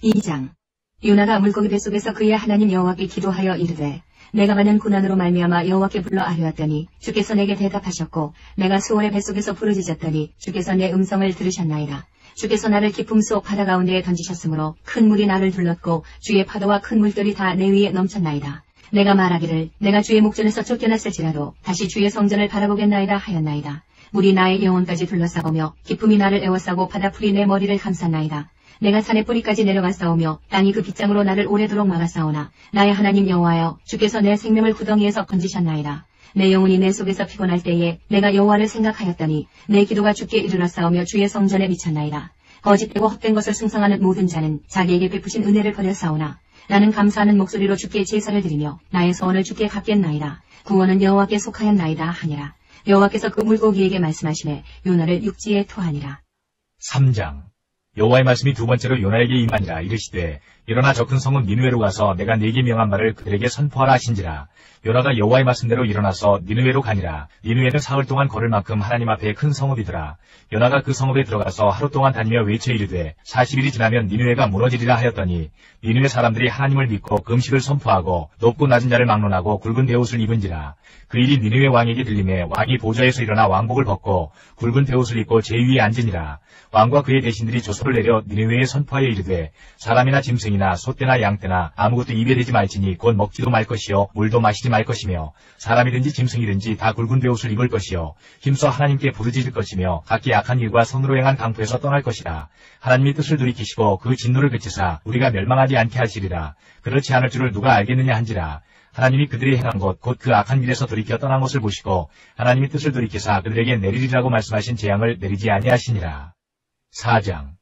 2장. 요나가 물고기 뱃속에서 그의 하나님 여호와께 기도하여 이르되 내가 받는 고난으로 말미암아 여호와께 불러 아뢰었더니 주께서 내게 대답하셨고 내가 수월의 뱃속에서 부르짖었더니 주께서 내 음성을 들으셨나이다. 주께서 나를 깊음 속 바다 가운데에 던지셨으므로 큰 물이 나를 둘렀고 주의 파도와 큰 물결이 다 내 위에 넘쳤나이다. 내가 말하기를 내가 주의 목전에서 쫓겨났을지라도 다시 주의 성전을 바라보겠나이다 하였나이다. 물이 나의 영혼까지 둘러싸고며 깊음이 나를 에워싸고 바다풀이 내 머리를 감쌌나이다. 내가 산의 뿌리까지 내려갔사오며 땅이 그 빗장으로 나를 오래도록 막았사오나 나의 하나님 여호와여 주께서 내 생명을 구덩이에서 건지셨나이다. 내 영혼이 내 속에서 피곤할 때에 내가 여호와를 생각하였더니 내 기도가 주께 이르렀사오며 주의 성전에 미쳤나이다. 거짓되고 헛된 것을 숭상하는 모든 자는 자기에게 베푸신 은혜를 버렸사오나 나는 감사하는 목소리로 주께 제사를 드리며 나의 소원을 주께 갚겠나이다. 구원은 여호와께 속하였나이다 하니라. 여호와께서 그 물고기에게 말씀하시매 요나를 육지에 토하니라. 3장. 여호와의 말씀이 두 번째로 요나에게 임하니라. 이르시되 일어나 저 큰 성읍 니느웨로 가서 내가 네게 명한 말을 그들에게 선포하라 하신지라. 요나가 여호와의 말씀대로 일어나서 니느웨로 가니라. 니느웨는 사흘 동안 걸을 만큼 하나님 앞에 큰 성읍이더라. 요나가 그 성읍에 들어가서 하루 동안 다니며 외쳐 이르되 40일이 지나면 니느웨가 무너지리라 하였더니 니느웨 사람들이 하나님을 믿고 금식을 선포하고 높고 낮은 자를 막론하고 굵은 베옷을 입은지라. 그 일이 니느웨 왕에게 들림에 왕이 보좌에서 일어나 왕복을 벗고 굵은 베옷을 입고 제위에 앉으니라. 왕과 그의 대신들이 조서를 내려 니느웨에 선포하여 이르되 사람이나 짐승이나 소떼나 양떼나 아무것도 입에 대지 말지니 곧 먹지도 말 것이요 물도 마시지 말 것이며 사람이든지 짐승이든지 다 굵은 베옷을 입을 것이요 힘써 하나님께 부르짖을 것이며 각기 악한 일과 선으로 행한 강포에서 떠날 것이라. 하나님이 뜻을 돌이키시고 그 진노를 그치사 우리가 멸망하지 않게 하시리라. 그렇지 않을 줄을 누가 알겠느냐 한지라. 하나님이 그들이 행한 것 곧 그 악한 일에서 돌이켜 떠난 것을 보시고 하나님이 뜻을 돌이키사 그들에게 내리리라고 말씀하신 재앙을 내리지 아니하시니라. 4장.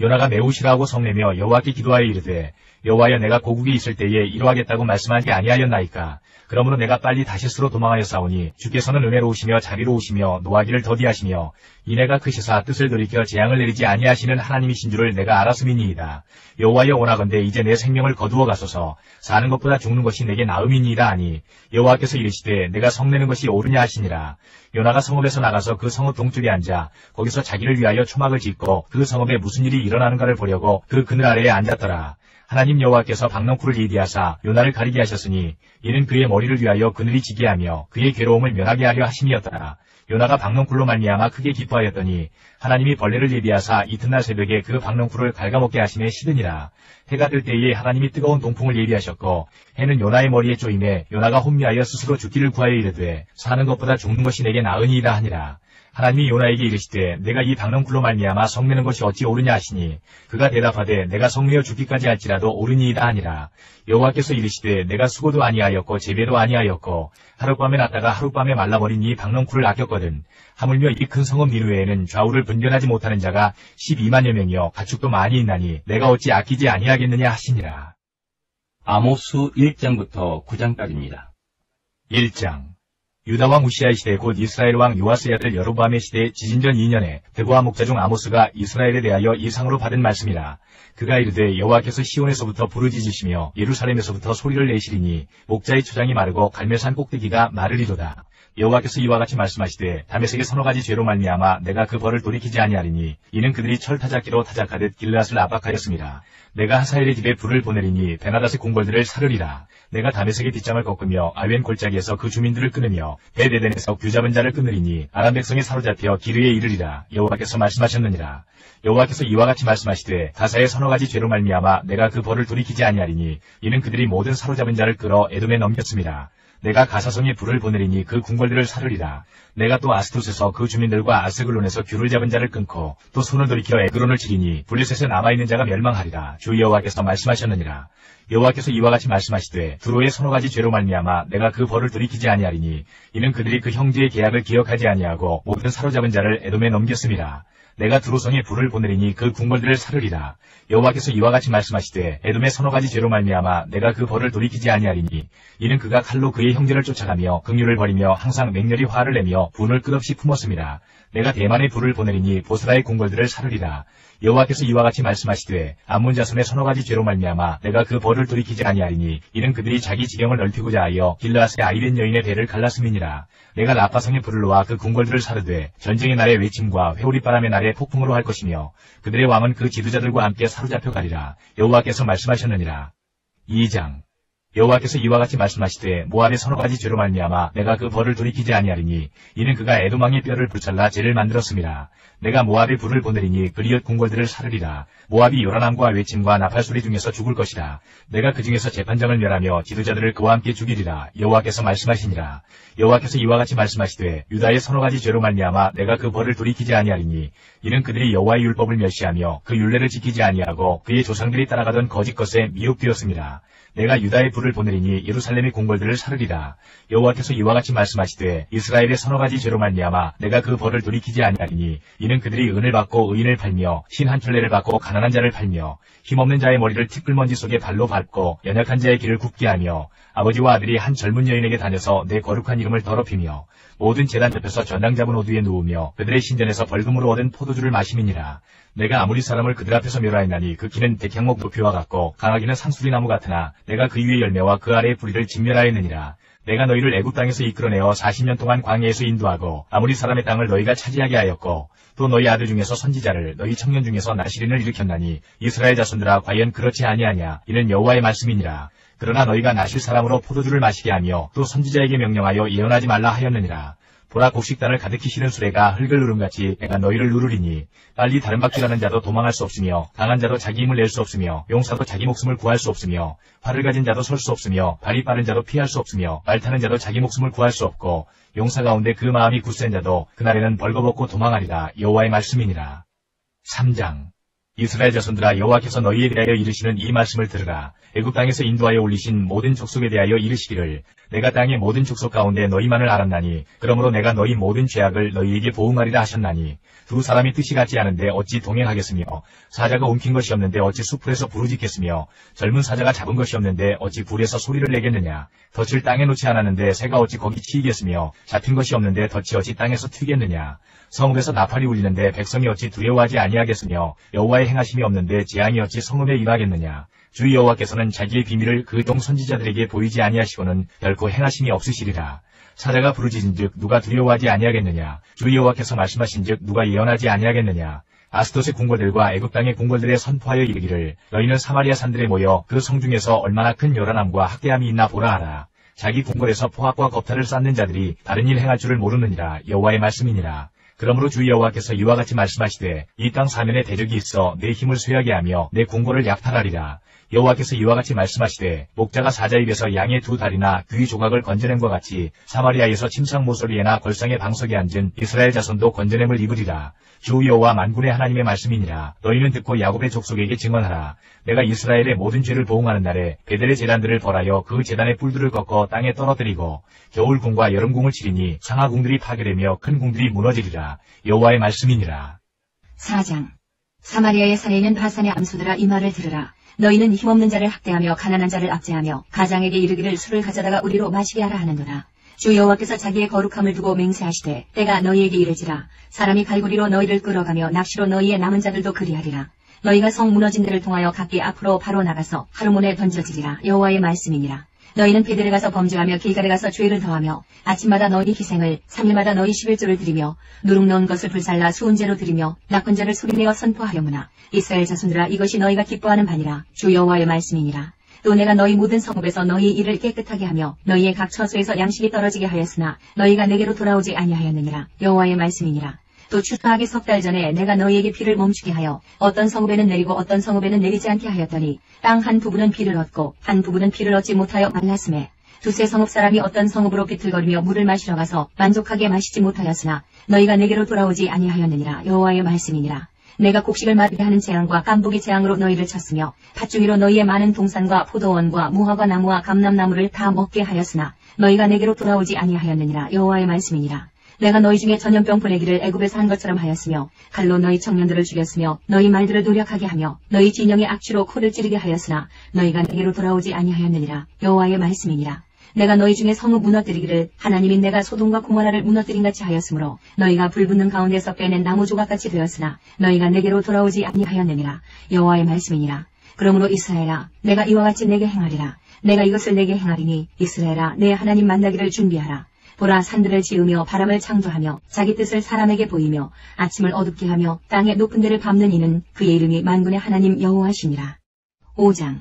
요나가 매우 싫어하고 성내며 여호와께 기도하여 이르되 여호와여 내가 고국에 있을 때에 이러하겠다고 말씀하지 아니하였나이까. 그러므로 내가 빨리 다시스로 도망하여 싸우니 주께서는 은혜로우시며 자비로우시며 노하기를 더디하시며 이내가 크시사 뜻을 돌이켜 재앙을 내리지 아니하시는 하나님이신 줄을 내가 알았음이니이다. 여호와여 원하건대 이제 내 생명을 거두어 가소서. 사는 것보다 죽는 것이 내게 나음이니이다 하니 여호와께서 이르시되 내가 성내는 것이 옳으냐 하시니라. 요나가 성읍에서 나가서 그 성읍 동쪽에 앉아 거기서 자기를 위하여 초막을 짓고 그 성읍에 무슨 일이 일어나는가를 보려고 그 그늘 아래에 앉았더라. 하나님 여호와께서 박넝쿨을 예비하사 요나를 가리게 하셨으니 이는 그의 머리를 위하여 그늘이 지게 하며 그의 괴로움을 면하게 하려 하심이었더라. 요나가 박넝쿨로 말미암아 크게 기뻐하였더니 하나님이 벌레를 예비하사 이튿날 새벽에 그 박넝쿨을 갉아먹게 하심에 시드니라. 해가 뜰 때에 하나님이 뜨거운 동풍을 예비하셨고 해는 요나의 머리에 쪼임에 요나가 혼미하여 스스로 죽기를 구하여 이르되 사는 것보다 죽는 것이 내게 나으니이다 하니라. 하나님이 요나에게 이르시되 내가 이 박넝쿨로 말미암아 성내는 것이 어찌 옳으냐 하시니 그가 대답하되 내가 성내어 죽기까지 할지라도 옳으니이다 하니라. 여호와께서 이르시되 내가 수고도 아니하였고 재배도 아니하였고 하룻밤에 났다가 하룻밤에 말라버린 이 박넝쿨을 아꼈거든. 하물며 이 큰 성읍 니느웨에는 좌우를 분별하지 못하는 자가 12만여 명이여 가축도 많이 있나니 내가 어찌 아끼지 아니하겠느냐 하시니라. 아모스 1장부터 9장까지입니다. 1장 유다왕 우시아의 시대 곧 이스라엘 왕 요아스의 아들 여로보암의 시대 지진전 2년에 드보아 목자 중 아모스가 이스라엘에 대하여 이상으로 받은 말씀이라. 그가 이르되 여호와께서 시온에서부터 부르짖으시며 예루살렘에서부터 소리를 내시리니 목자의 초장이 마르고 갈멜산 꼭대기가 마르리로다. 여호와께서 이와 같이 말씀하시되 다메섹의 서너 가지 죄로 말미암아 내가 그 벌을 돌이키지 아니하리니 이는 그들이 철타작기로 타작하듯 길르앗을 압박하였습니다. 내가 하사엘의 집에 불을 보내리니 베나닷의 궁궐들을 사르리라. 내가 다메섹의 뒷장을 꺾으며 아웬 골짜기에서 그 주민들을 끊으며 베데덴에서 귀잡은 자를 끊으리니 아람 백성이 사로잡혀 기르에 이르리라. 여호와께서 말씀하셨느니라. 여호와께서 이와 같이 말씀하시되 가사의 서너 가지 죄로 말미암아 내가 그 벌을 돌이키지 아니하리니 이는 그들이 모든 사로잡은 자를 끌어 에돔에 넘겼습니다. 내가 가사성에 불을 보내리니 그 궁궐들을 사르리라. 내가 또 아스토스에서 그 주민들과 아스글론에서 귤을 잡은 자를 끊고 또 손을 돌이켜 에그론을 치리니 블레셋에 남아있는 자가 멸망하리라. 주 여호와께서 말씀하셨느니라. 여호와께서 이와 같이 말씀하시되 두로의 서너 가지 죄로 말미암아 내가 그 벌을 돌이키지 아니하리니 이는 그들이 그 형제의 계약을 기억하지 아니하고 모든 사로잡은 자를 에돔에 넘겼습니다. 내가 두로성에 불을 보내리니 그 궁궐들을 사르리라. 여호와께서 이와 같이 말씀하시되 에돔의 서너 가지 죄로 말미암아 내가 그 벌을 돌이키지 아니하리니 이는 그가 칼로 그의 형제를 쫓아가며 긍휼을 버리며 항상 맹렬히 화를 내며 분을 끝없이 품었습니다. 내가 대만에 불을 보내리니 보스라의 궁궐들을 사르리라. 여호와께서 이와 같이 말씀하시되 암몬 자손의 서너 가지 죄로 말미암아 내가 그 벌을 돌이키지 아니하리니 이는 그들이 자기 지경을 넓히고자 하여 길르앗의 아이된 여인의 배를 갈랐음이니라. 내가 라파성에 불을 놓아 그 궁궐들을 사르되 전쟁의 날의 외침과 회오리바람의 날의 폭풍으로 할 것이며 그들의 왕은 그 지도자들과 함께 사로잡혀 가리라. 여호와께서 말씀하셨느니라. 2장 여호와께서 이와 같이 말씀하시되 모압의 서너 가지 죄로 말미암아 내가 그 벌을 돌이키지 아니하리니 이는 그가 에돔 왕의 뼈를 불살라 죄를 만들었습니다. 내가 모압에 불을 보내리니 그리엇 궁궐들을 사르리라. 모압이 요란함과 외침과 나팔소리 중에서 죽을 것이라. 내가 그 중에서 재판장을 멸하며 지도자들을 그와 함께 죽이리라. 여호와께서 말씀하시니라. 여호와께서 이와 같이 말씀하시되 유다의 서너 가지 죄로 말미암아 내가 그 벌을 돌이키지 아니하리니 이는 그들이 여호와의 율법을 멸시하며 그 율례를 지키지 아니하고 그의 조상들이 따라가던 거짓 것에 미혹되었습니다. 내가 유다의 불을 보내리니 예루살렘의 궁궐들을 사르리라. 여호와께서 이와 같이 말씀하시되 이스라엘의 서너 가지 죄로 말미암아 내가 그 벌을 돌이키지 아니하리니 이는 그들이 은을 받고 의인을 팔며 신 한 켤레를 받고 가난한 자를 팔며 힘없는 자의 머리를 티끌먼지 속에 발로 밟고 연약한 자의 길을 굽게 하며 아버지와 아들이 한 젊은 여인에게 다녀서 내 거룩한 이름을 더럽히며 모든 제단 옆에서 전당 잡은 호두에 누우며 그들의 신전에서 벌금으로 얻은 포도주를 마심이니라. 내가 아무리 사람을 그들 앞에서 멸하였나니 그 키는 백향목 높이와 같고 강하기는 상수리나무 같으나 내가 그 위의 열매와 그 아래의 뿌리를 진멸하였느니라. 내가 너희를 애굽 땅에서 이끌어내어 40년 동안 광야에서 인도하고 아무리 사람의 땅을 너희가 차지하게 하였고 또 너희 아들 중에서 선지자를 너희 청년 중에서 나시린을 일으켰나니 이스라엘 자손들아 과연 그렇지 아니하냐. 이는 여호와의 말씀이니라. 그러나 너희가 나실 사람으로 포도주를 마시게 하며 또 선지자에게 명령하여 예언하지 말라 하였느니라. 보라 곡식단을 가득히 실은 수레가 흙을 누름같이 내가 너희를 누르리니 빨리 다른 박쥐라는 자도 도망할 수 없으며 강한 자도 자기 힘을 낼 수 없으며 용사도 자기 목숨을 구할 수 없으며 활을 가진 자도 설 수 없으며 발이 빠른 자도 피할 수 없으며 말 타는 자도 자기 목숨을 구할 수 없고 용사 가운데 그 마음이 굳센 자도 그날에는 벌거벗고 도망하리라. 여호와의 말씀이니라. 3장 이스라엘 자손들아, 여호와께서 너희에 대하여 이르시는 이 말씀을 들으라. 애굽 땅에서 인도하여 올리신 모든 족속에 대하여 이르시기를 내가 땅의 모든 족속 가운데 너희만을 알았나니 그러므로 내가 너희 모든 죄악을 너희에게 보응하리라 하셨나니 두 사람이 뜻이 같지 않은데 어찌 동행하겠으며 사자가 옮긴 것이 없는데 어찌 수풀에서 부르짖겠으며 젊은 사자가 잡은 것이 없는데 어찌 굴에서 소리를 내겠느냐. 덫을 땅에 놓지 않았는데 새가 어찌 거기 치이겠으며 잡힌 것이 없는데 덫이 어찌 땅에서 튀겠느냐. 성읍에서 나팔이 울리는데 백성이 어찌 두려워하지 아니하겠으며 여호와의 행하심이 없는데 재앙이 어찌 성읍에 임하겠느냐. 주 여호와께서는 자기의 비밀을 그 종 선지자들에게 보이지 아니하시고는 결코 행하심이 없으시리라. 사자가 부르짖은즉 누가 두려워하지 아니하겠느냐. 주 여호와께서 말씀하신즉 누가 예언하지 아니하겠느냐. 아스돗의 궁궐들과 애굽 땅의 궁궐들에 선포하여 이르기를 너희는 사마리아 산들에 모여 그 성 중에서 얼마나 큰 요란함과 학대함이 있나 보라 하라. 자기 궁궐에서 포악과 겁탈을 쌓는 자들이 다른 일 행할 줄을 모르느니라. 여호와의 말씀이니라. 그러므로 주 여호와께서 이와 같이 말씀하시되 이 땅 사면에 대적이 있어 내 힘을 쇠하게 하며 내 궁궐을 약탈하리라. 여호와께서 이와 같이 말씀하시되 목자가 사자 입에서 양의 두 다리나 귀 조각을 건져낸과 같이 사마리아에서 침상 모서리에나 걸상의 방석에 앉은 이스라엘 자손도 건져냄을 입으리라. 주 여호와 만군의 하나님의 말씀이니라. 너희는 듣고 야곱의 족속에게 증언하라. 내가 이스라엘의 모든 죄를 보응하는 날에 베델의 제단들을 벌하여 그 제단의 뿔들을 꺾어 땅에 떨어뜨리고 겨울궁과 여름궁을 치리니 상하궁들이 파괴되며 큰 궁들이 무너지리라. 여호와의 말씀이니라. 4장. 사마리아의 산에 있는 바산의 암소들아, 이 말을 들으라. 너희는 힘없는 자를 학대하며 가난한 자를 압제하며 가장에게 이르기를 술을 가져다가 우리로 마시게 하라 하는도다. 주 여호와께서 자기의 거룩함을 두고 맹세하시되 때가 너희에게 이르지라. 사람이 갈고리로 너희를 끌어가며 낚시로 너희의 남은 자들도 그리하리라. 너희가 성 무너진 데를 통하여 각기 앞으로 바로 나가서 하르몬에 던져지리라. 여호와의 말씀이니라. 너희는 베델에 가서 범죄하며 길갈에 가서 죄를 더하며 아침마다 너희 희생을 3일마다 너희 11조를 드리며 누룩 넣은 것을 불살라 수은제로 드리며 낙헌제를 소리내어 선포하려무나. 이스라엘 자손들아, 이것이 너희가 기뻐하는 바니라. 주 여호와의 말씀이니라. 또 내가 너희 모든 성읍에서 너희 일을 깨끗하게 하며 너희의 각 처소에서 양식이 떨어지게 하였으나 너희가 내게로 돌아오지 아니하였느니라. 여호와의 말씀이니라. 또 추수하기 석 달 전에 내가 너희에게 비를 멈추게 하여 어떤 성읍에는 내리고 어떤 성읍에는 내리지 않게 하였더니 땅 한 부분은 비를 얻고 한 부분은 비를 얻지 못하여 말랐음에 두세 성읍 사람이 어떤 성읍으로 비틀거리며 물을 마시러 가서 만족하게 마시지 못하였으나 너희가 내게로 돌아오지 아니하였느니라. 여호와의 말씀이니라. 내가 곡식을 마르게 하는 재앙과 깐부기 재앙으로 너희를 쳤으며 팥중이로 너희의 많은 동산과 포도원과 무화과 나무와 감람나무를 다 먹게 하였으나 너희가 내게로 돌아오지 아니하였느니라. 여호와의 말씀이니라. 내가 너희 중에 전염병 보내기를 애굽에서 한 것처럼 하였으며 칼로 너희 청년들을 죽였으며 너희 말들을 노력하게 하며 너희 진영의 악취로 코를 찌르게 하였으나 너희가 내게로 돌아오지 아니하였느니라. 여호와의 말씀이니라. 내가 너희 중에 성읍 무너뜨리기를 하나님이 내가 소돔과 고모라를 무너뜨린 같이 하였으므로 너희가 불붙는 가운데서 빼낸 나무 조각같이 되었으나 너희가 내게로 돌아오지 아니하였느니라. 여호와의 말씀이니라. 그러므로 이스라엘아, 내가 이와 같이 내게 행하리라. 내가 이것을 내게 행하리니 이스라엘아, 내 하나님 만나기를 준비하라. 보라, 산들을 지으며 바람을 창조하며 자기 뜻을 사람에게 보이며 아침을 어둡게 하며 땅의 높은 데를 밟는 이는 그의 이름이 만군의 하나님 여호와시니라. 5장.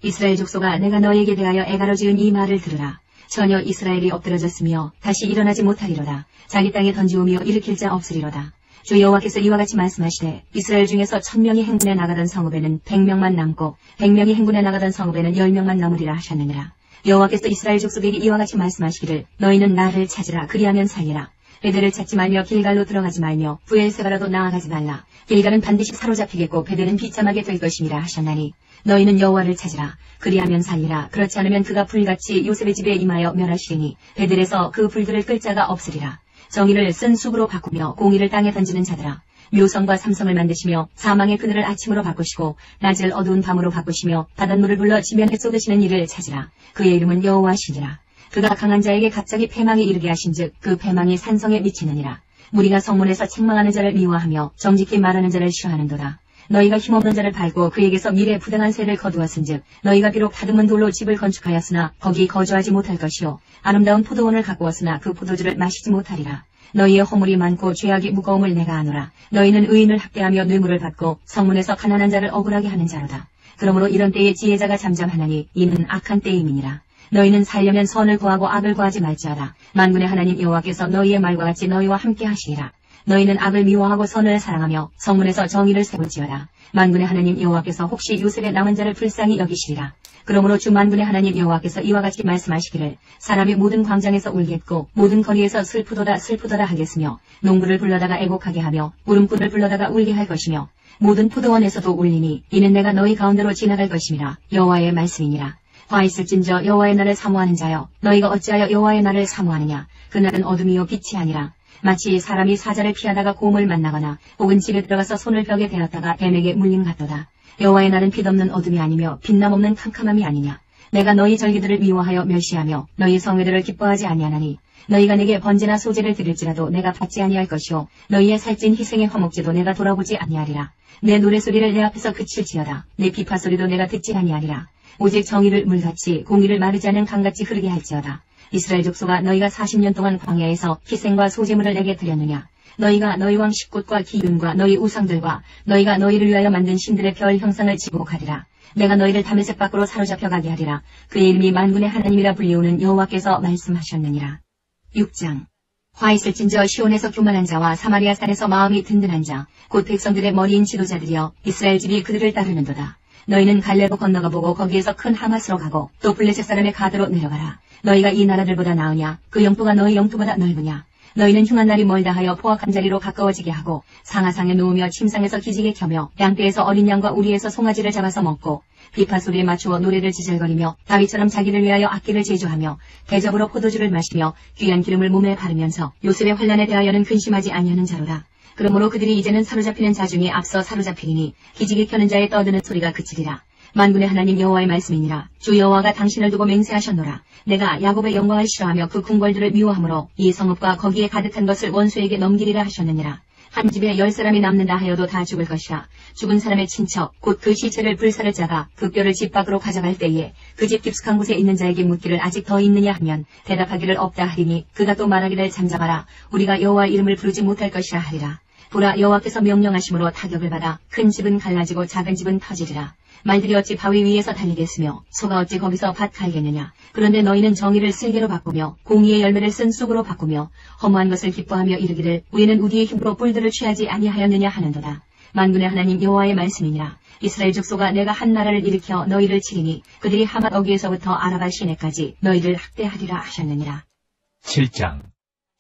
이스라엘 족속아, 내가 너희에게 대하여 애가로 지은 이 말을 들으라. 전혀 이스라엘이 엎드러졌으며 다시 일어나지 못하리로다. 자기 땅에 던지오며 일으킬 자 없으리로다. 주 여호와께서 이와 같이 말씀하시되 이스라엘 중에서 1000명이 행군에 나가던 성읍에는 100명만 남고 100명이 행군에 나가던 성읍에는 10명만 남으리라 하셨느니라. 여호와께서 이스라엘 족속에게 이와 같이 말씀하시기를 너희는 나를 찾으라. 그리하면 살리라. 베델을 찾지 말며 길갈로 들어가지 말며 부엘세바라도 나아가지 말라. 길갈은 반드시 사로잡히겠고 베델은 비참하게 될 것임이라 하셨나니 너희는 여호와를 찾으라. 그리하면 살리라. 그렇지 않으면 그가 불같이 요셉의 집에 임하여 멸하시리니 베델에서 그 불들을 끌 자가 없으리라. 정의를 쓴 숲으로 바꾸며 공의를 땅에 던지는 자들아, 묘성과 삼성을 만드시며 사망의 그늘을 아침으로 바꾸시고 낮을 어두운 밤으로 바꾸시며 바닷물을 불러 지면에 쏟으시는 이를 찾으라. 그의 이름은 여호와시니라. 그가 강한 자에게 갑자기 패망에 이르게 하신즉 그 패망이 산성에 미치느니라. 무리가 성문에서 책망하는 자를 미워하며 정직히 말하는 자를 싫어하는도다. 너희가 힘없는 자를 밟고 그에게서 미래 부당한 세를 거두었은즉 너희가 비록 다듬은 돌로 집을 건축하였으나 거기 거주하지 못할 것이요 아름다운 포도원을 가꾸었으나 그 포도주를 마시지 못하리라. 너희의 허물이 많고 죄악이 무거움을 내가 아노라. 너희는 의인을 학대하며 뇌물을 받고 성문에서 가난한 자를 억울하게 하는 자로다. 그러므로 이런 때에 지혜자가 잠잠하나니 이는 악한 때임이니라. 너희는 살려면 선을 구하고 악을 구하지 말지어다. 만군의 하나님 여호와께서 너희의 말과 같이 너희와 함께 하시리라. 너희는 악을 미워하고 선을 사랑하며 성문에서 정의를 세울지어다. 만군의 하나님 여호와께서 혹시 요셉의 남은 자를 불쌍히 여기시리라. 그러므로 주 만군의 하나님 여호와께서 이와 같이 말씀하시기를 사람이 모든 광장에서 울겠고 모든 거리에서 슬프도다 슬프도다 하겠으며 농부를 불러다가 애곡하게 하며 울음꾼을 불러다가 울게 할 것이며 모든 포도원에서도 울리니 이는 내가 너희 가운데로 지나갈 것임이라. 여호와의 말씀이니라. 화 있을진저 여호와의 날을 사모하는 자여, 너희가 어찌하여 여호와의 날을 사모하느냐. 그날은 어둠이요 빛이 아니라 마치 사람이 사자를 피하다가 곰을 만나거나 혹은 집에 들어가서 손을 벽에 대었다가 뱀에게 물림 같도다. 여호와의 날은 빛없는 어둠이 아니며 빛남 없는 캄캄함이 아니냐. 내가 너희 절기들을 미워하여 멸시하며 너희 성회들을 기뻐하지 아니하나니 너희가 내게 번제나 소제를 드릴지라도 내가 받지 아니할 것이요 너희의 살찐 희생의 화목제도 내가 돌아보지 아니하리라. 내 노래소리를 내 앞에서 그칠지어다. 내 비파소리도 내가 듣지 아니하리라. 오직 정의를 물같이 공의를 마르지 않은 강같이 흐르게 할지어다. 이스라엘 족속아, 너희가 40년 동안 광야에서 희생과 소제물을 내게 드렸느냐. 너희가 너희 왕 십곳과 기운과 너희 우상들과 너희가 너희를 위하여 만든 신들의 별 형상을 지목하리라. 내가 너희를 다메섹 밖으로 사로잡혀 가게 하리라. 그의 이름이 만군의 하나님이라 불리우는 여호와께서 말씀하셨느니라. 6장. 화 있을진저 시온에서 교만한 자와 사마리아 산에서 마음이 든든한 자, 곧 백성들의 머리인 지도자들이여, 이스라엘 집이 그들을 따르는도다. 너희는 갈레로 건너가 보고 거기에서 큰 하맛으로 가고 또 블레셋 사람의 가드로 내려가라. 너희가 이 나라들보다 나으냐? 그 영토가 너희 영토보다 넓으냐? 너희는 흉한 날이 멀다 하여 포악한 자리로 가까워지게 하고 상하상에 누우며 침상에서 기지개 켜며 양떼에서 어린 양과 우리에서 송아지를 잡아서 먹고 비파소리에 맞추어 노래를 지절거리며 다윗처럼 자기를 위하여 악기를 제조하며 대접으로 포도주를 마시며 귀한 기름을 몸에 바르면서 요셉의 환난에 대하여는 근심하지 아니하는 자로다. 그러므로 그들이 이제는 사로잡히는 자 중에 앞서 사로잡히리니 기지개 켜는 자의 떠드는 소리가 그치리라. 만군의 하나님 여호와의 말씀이니라. 주 여호와가 당신을 두고 맹세하셨노라. 내가 야곱의 영광을 싫어하며 그 궁궐들을 미워하므로 이 성읍과 거기에 가득한 것을 원수에게 넘기리라 하셨느니라. 한 집에 10사람이 남는다 하여도 다 죽을 것이라. 죽은 사람의 친척 곧 그 시체를 불사를 자가 그 뼈를 집 밖으로 가져갈 때에 그 집 깊숙한 곳에 있는 자에게 묻기를 아직 더 있느냐 하면 대답하기를 없다 하리니 그가 또 말하기를 잠잠하라. 우리가 여호와의 이름을 부르지 못할 것이라 하리라. 보라, 여호와께서 명령하심으로 타격을 받아 큰 집은 갈라지고 작은 집은 터지리라. 말들이 어찌 바위 위에서 달리겠으며 소가 어찌 거기서 밭 갈겠느냐. 그런데 너희는 정의를 쓸개로 바꾸며 공의의 열매를 쓴 쑥으로 바꾸며 허무한 것을 기뻐하며 이르기를 우리는 우리의 힘으로 뿔들을 취하지 아니하였느냐 하는도다. 만군의 하나님 여호와의 말씀이니라. 이스라엘 족속아, 내가 한 나라를 일으켜 너희를 치리니 그들이 하맛 어귀에서부터 아라바 시내까지 너희를 학대하리라 하셨느니라. 7장.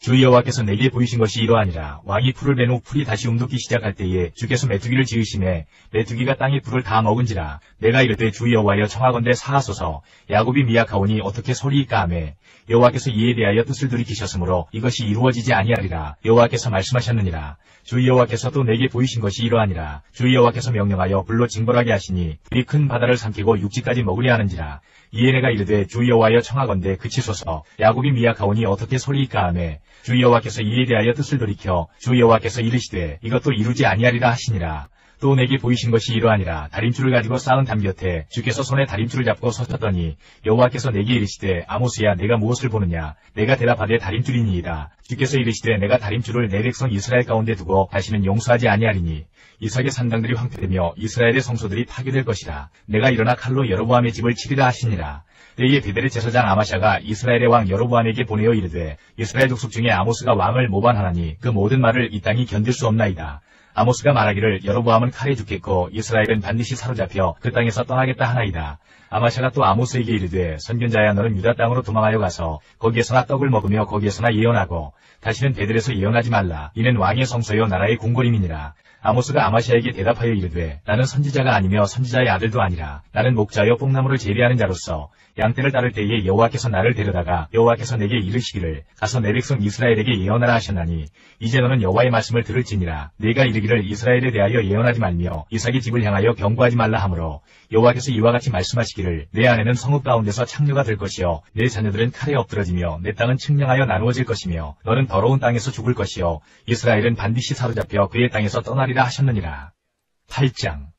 주 여호와께서 내게 보이신 것이 이러하니라. 왕이 풀을 벤 후 풀이 다시 움돋기 시작할 때에 주께서 메뚜기를 지으심에 메뚜기가 땅의 풀을 다 먹은지라. 내가 이르되 주 여호와여 청하건대 사하소서. 야곱이 미약하오니 어떻게 소리이까 하매 여호와께서 이에 대하여 뜻을 돌이키셨으므로 이것이 이루어지지 아니하리라. 여호와께서 말씀하셨느니라. 주 여호와께서 또 내게 보이신 것이 이러하니라. 주 여호와께서 명령하여 불로 징벌하게 하시니 불이 큰 바다를 삼키고 육지까지 먹으려 하는지라. 이에 내가 이르되 주 여호와여 청하건대 그치소서. 야곱이 미약하오니 어떻게 소리이까 하매 주 여호와께서 이에 대하여 뜻을 돌이켜 주 여호와께서 이르시되 이것도 이루지 아니하리라 하시니라. 또 내게 보이신 것이 이러하니라. 다림줄을 가지고 쌓은 담 곁에 주께서 손에 다림줄을 잡고 서셨더니 여호와께서 내게 이르시되 아모스야, 내가 무엇을 보느냐. 내가 대답하되 다림줄이니이다. 주께서 이르시되 내가 다림줄을 내 백성 이스라엘 가운데 두고 다시는 용서하지 아니하리니 이삭의 산당들이 황폐되며 이스라엘의 성소들이 파괴될 것이라. 내가 일어나 칼로 여로보암의 집을 치리라 하시니라. 때에 베델의 제사장 아마샤가 이스라엘의 왕 여로보암에게 보내어 이르되 이스라엘 족속 중에 아모스가 왕을 모반하나니 그 모든 말을 이 땅이 견딜 수 없나이다. 아모스가 말하기를 여로보암은 칼에 죽겠고 이스라엘은 반드시 사로잡혀 그 땅에서 떠나겠다 하나이다. 아마샤가 또 아모스에게 이르되 선견자야, 너는 유다 땅으로 도망하여 가서 거기에서나 떡을 먹으며 거기에서나 예언하고 다시는 베델에서 예언하지 말라. 이는 왕의 성소요 나라의 궁궐임이니라. 아모스가 아마샤에게 대답하여 이르되 나는 선지자가 아니며 선지자의 아들도 아니라 나는 목자여 뽕나무를 재배하는 자로서 양떼를 따를 때에 여호와께서 나를 데려다가 여호와께서 내게 이르시기를 가서 내 백성 이스라엘에게 예언하라 하셨나니 이제 너는 여호와의 말씀을 들을지니라. 내가 이르기를 이스라엘에 대하여 예언하지 말며 이삭의 집을 향하여 경고하지 말라 하므로 여호와께서 이와 같이 말씀하시기를 내 아내는 성읍 가운데서 창녀가 될 것이요 내 자녀들은 칼에 엎드러지며 내 땅은 측량하여 나누어질 것이며 너는 더러운 땅에서 죽을 것이요 이스라엘은 반드시 사로잡혀 그의 땅에서 떠나리라 하셨느니라. 8장.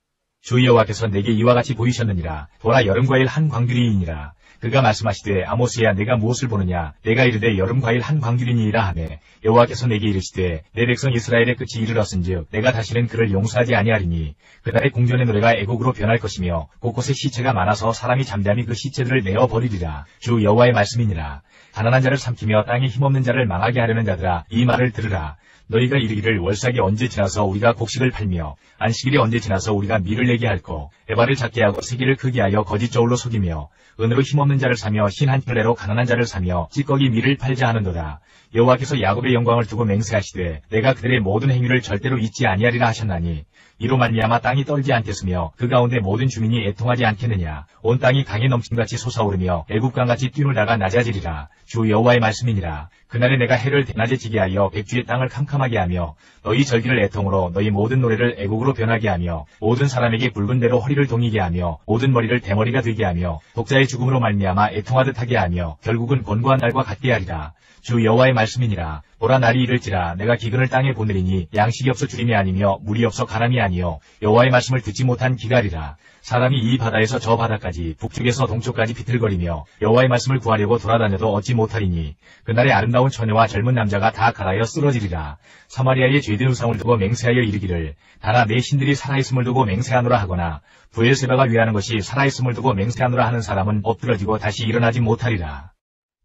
주 여호와께서 내게 이와 같이 보이셨느니라. 보라, 여름과일 한 광주리이니라. 그가 말씀하시되 아모스야, 내가 무엇을 보느냐. 내가 이르되 여름과일 한 광주리니이라 하매 여호와께서 내게 이르시되 내 백성 이스라엘의 끝이 이르렀은즉 내가 다시는 그를 용서하지 아니하리니 그날의 궁전의 노래가 애곡으로 변할 것이며 곳곳에 시체가 많아서 사람이 잠잠히 그 시체들을 내어 버리리라. 주 여호와의 말씀이니라. 가난한 자를 삼키며 땅에 힘없는 자를 망하게 하려는 자들아, 이 말을 들으라. 너희가 이르기를 월삭이 언제 지나서 우리가 곡식을 팔며 안식일이 언제 지나서 우리가 밀을 내게 할꼬. 에바를 작게 하고 세기를 크게 하여 거짓 저울로 속이며 은으로 힘없는 자를 사며 흰 한 켤레로 가난한 자를 사며 찌꺼기 밀을 팔자 하는도다. 여호와께서 야곱의 영광을 두고 맹세하시되 내가 그들의 모든 행위를 절대로 잊지 아니하리라 하셨나니 이로 말미암아 땅이 떨지 않겠으며 그 가운데 모든 주민이 애통하지 않겠느냐. 온 땅이 강에 넘침같이 솟아오르며 애국강같이 뛰놀다가 낮아지리라. 주 여호와의 말씀이니라. 그날에 내가 해를 대낮에 지게 하여 백주의 땅을 캄캄하게 하며 너희 절기를 애통으로 너희 모든 노래를 애곡으로 변하게 하며 모든 사람에게 굵은 대로 허리를 동이게 하며 모든 머리를 대머리가 되게 하며 독자의 죽음으로 말미암아 애통하듯 하게 하며 결국은 곤고한 날과 같게 하리라. 주 여호와의 말씀이니라. 보라 날이 이를지라 내가 기근을 땅에 보내리니 양식이 없어 주림이 아니며 물이 없어 가람이 아니요 여호와의 말씀을 듣지 못한 기갈이라. 사람이 이 바다에서 저 바다까지 북쪽에서 동쪽까지 비틀거리며 여호와의 말씀을 구하려고 돌아다녀도 얻지 못하리니 그날에 아름다운 처녀와 젊은 남자가 다 갈아여 쓰러지리라. 사마리아의 죄된 우상을 두고 맹세하여 이르기를 다나 내 신들이 살아있음을 두고 맹세하노라 하거나 브엘세바가 위하는 것이 살아있음을 두고 맹세하노라 하는 사람은 엎드러지고 다시 일어나지 못하리라.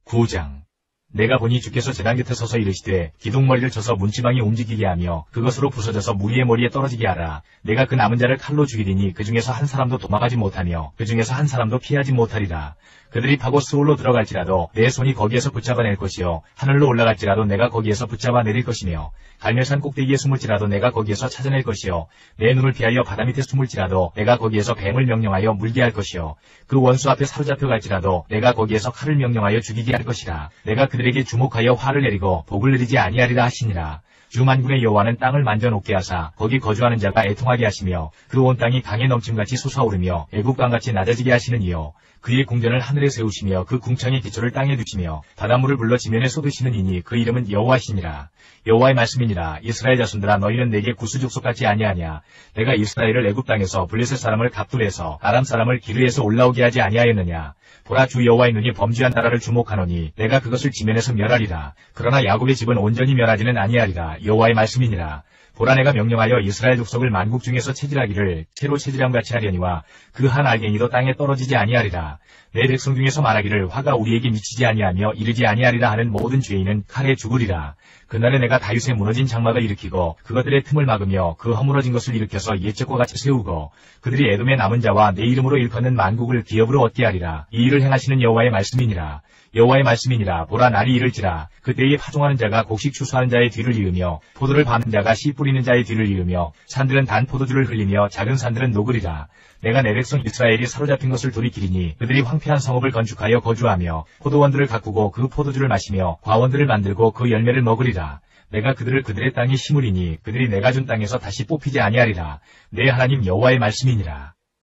9장 내가 보니 주께서 제단 곁에 서서 이르시되 기둥머리를 쳐서 문지방이 움직이게 하며 그것으로 부서져서 무리의 머리에 떨어지게 하라. 내가 그 남은 자를 칼로 죽이리니 그 중에서 한 사람도 도망하지 못하며 그 중에서 한 사람도 피하지 못하리라. 그들이 파고 스올로 들어갈지라도 내 손이 거기에서 붙잡아낼 것이요 하늘로 올라갈지라도 내가 거기에서 붙잡아내릴 것이며 갈멜산 꼭대기에 숨을지라도 내가 거기에서 찾아낼 것이요 내 눈을 피하여 바다 밑에 숨을지라도 내가 거기에서 뱀을 명령하여 물게 할 것이요 그 원수 앞에 사로잡혀 갈지라도 내가 거기에서 칼을 명령하여 죽이게 할 것이라. 내가 그들에게 주목하여 화를 내리고 복을 내리지 아니하리라 하시니라. 주 만군의 여호와는 땅을 만져 녹게 하사 거기 거주하는 자가 애통하게 하시며 그 온 땅이 강에 넘침같이 솟아오르며 애국강같이 낮아지게 하시는 이요 그의 궁전을 하늘에 세우시며 그 궁창의 기초를 땅에 두시며 바닷물을 불러 지면에 쏟으시는 이니 그 이름은 여호와시니라. 여호와의 말씀이니라. 이스라엘 자손들아 너희는 내게 구수족속같지 아니하냐. 내가 이스라엘을 애굽 땅에서 블레셋 사람을 갑둘에서 아람 사람을 기르에서 올라오게 하지 아니하였느냐. 보라 주 여호와의 눈이 범죄한 나라를 주목하노니 내가 그것을 지면에서 멸하리라. 그러나 야곱의 집은 온전히 멸하지는 아니하리라. 여호와의 말씀이니라. 보라 내가 명령하여 이스라엘 족속을 만국 중에서 체질하기를 채로 체질함같이 하려니와 그 한 알갱이도 땅에 떨어지지 아니하리라. 내 백성 중에서 말하기를 화가 우리에게 미치지 아니하며 이르지 아니하리라 하는 모든 죄인은 칼에 죽으리라. 그날에 내가 다윗의 무너진 장막을 일으키고 그것들의 틈을 막으며 그 허물어진 것을 일으켜서 옛적과 같이 세우고 그들이 에돔의 남은 자와 내 이름으로 일컫는 만국을 기업으로 얻게 하리라. 이 일을 행하시는 여호와의 말씀이니라. 여호와의 말씀이니라. 보라 날이 이를지라 그때에 파종하는 자가 곡식 추수하는 자의 뒤를 이으며 포도를 밟는 자가 씨 뿌리는 자의 뒤를 이으며 산들은 단 포도주를 흘리며 작은 산들은 녹으리라. 내가 내 백성 이스라엘이 사로잡힌 것을 돌이키리니 그들이 황폐한 성읍을 건축하여 거주하며 포도원들을 가꾸고 그 포도주를 마시며 과원들을 만들고 그 열매를 먹으리라. 내가 그들을 그들의 땅에 심으리니 그들이 내가 준 땅에서 다시 뽑히지 아니하리라. 내 하나님 여호와의 말씀이니라.